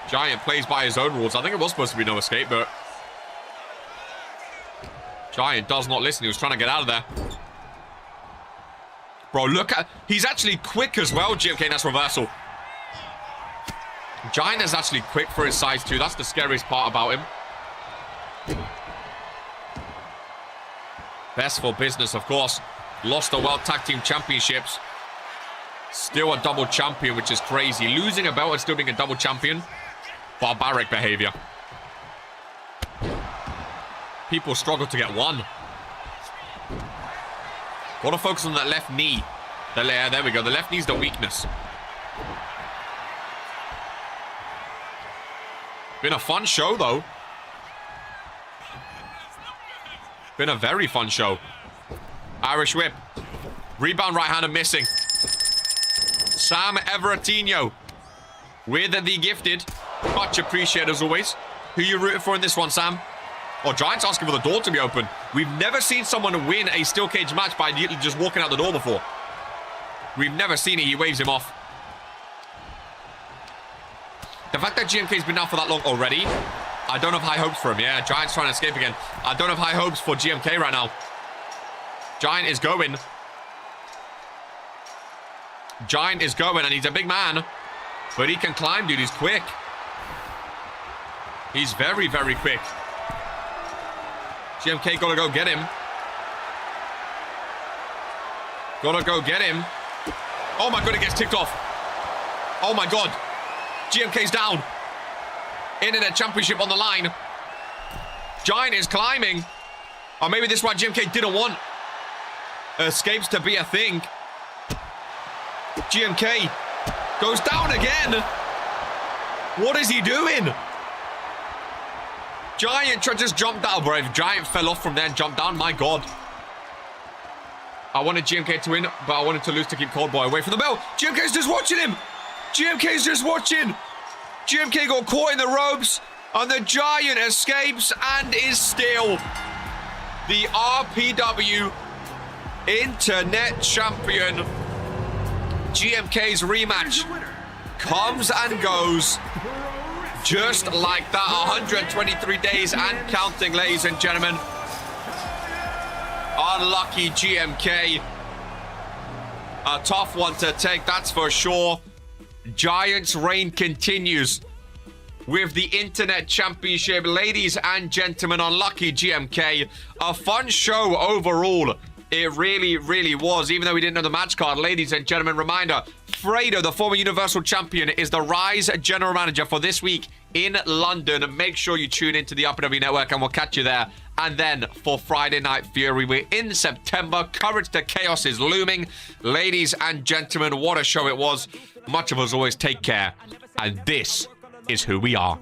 Giant plays by his own rules. I think it was supposed to be no escape, but Giant does not listen. He was trying to get out of there. Bro, look at... He's actually quick as well, GMK. That's reversal. Giant is actually quick for his size, too. That's the scariest part about him. Best for business, of course. Lost the World Tag Team Championships. Still a double champion, which is crazy. Losing a belt and still being a double champion. Barbaric behavior. People struggle to get one. Got to focus on that left knee. There we go. The left knee's the weakness. Been a fun show, though. Been a very fun show. Irish whip. Rebound right hander missing. Sam Everettino with the gifted. Much appreciated as always. Who you rooting for in this one, Sam? Oh, Giant's asking for the door to be open. We've never seen someone win a steel cage match by just walking out the door before. We've never seen it. He waves him off. The fact that GMK's been down for that long already, I don't have high hopes for him. Yeah, Giant's trying to escape again. I don't have high hopes for GMK right now. Giant is going. Giant is going, and he's a big man. But he can climb, dude. He's quick. He's very, very quick. GMK gotta go get him. Gotta go get him. Oh my god, it gets ticked off. Oh my god. GMK's down. Internet Championship on the line. Giant is climbing. Or maybe this is why GMK didn't want escapes to be a thing. GMK goes down again. What is he doing? Giant just jumped down, bro. If Giant fell off from there and jumped down, my god. I wanted GMK to win, but I wanted to lose to keep Cold Boy away from the belt. GMK's just watching him. GMK's just watching. GMK got caught in the ropes, and the Giant escapes and is still the RPW Internet Champion. GMK's rematch comes and goes just like that. 123 days and counting, ladies and gentlemen. Unlucky GMK. A tough one to take, that's for sure. Giant's reign continues with the Internet Championship. Ladies and gentlemen, unlucky GMK. A fun show overall. It really, really was, even though we didn't know the match card. Ladies and gentlemen, reminder, Fredo, the former Universal Champion, is the Rise General Manager for this week in London. Make sure you tune into the RPW Network, and we'll catch you there. And then for Friday Night Fury, we're in September. Courage to Chaos is looming. Ladies and gentlemen, what a show it was. Much of us always take care. And this is who we are.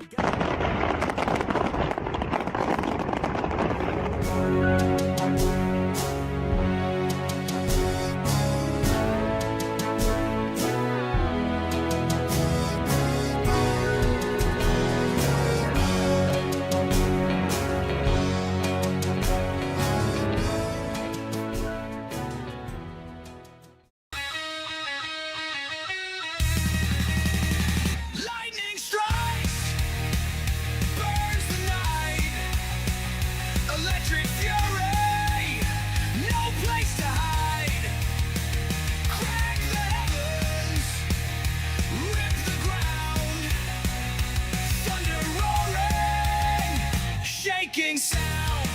Sound.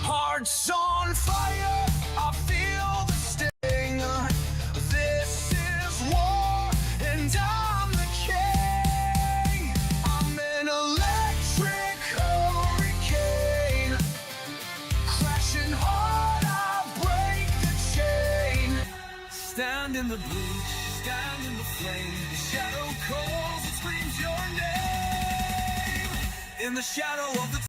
Hearts on fire, I feel the sting. This is war, and I'm the king. I'm an electric hurricane, crashing hard, I break the chain. Stand in the breach, stand in the flame. The shadow calls and screams your name. In the shadow of the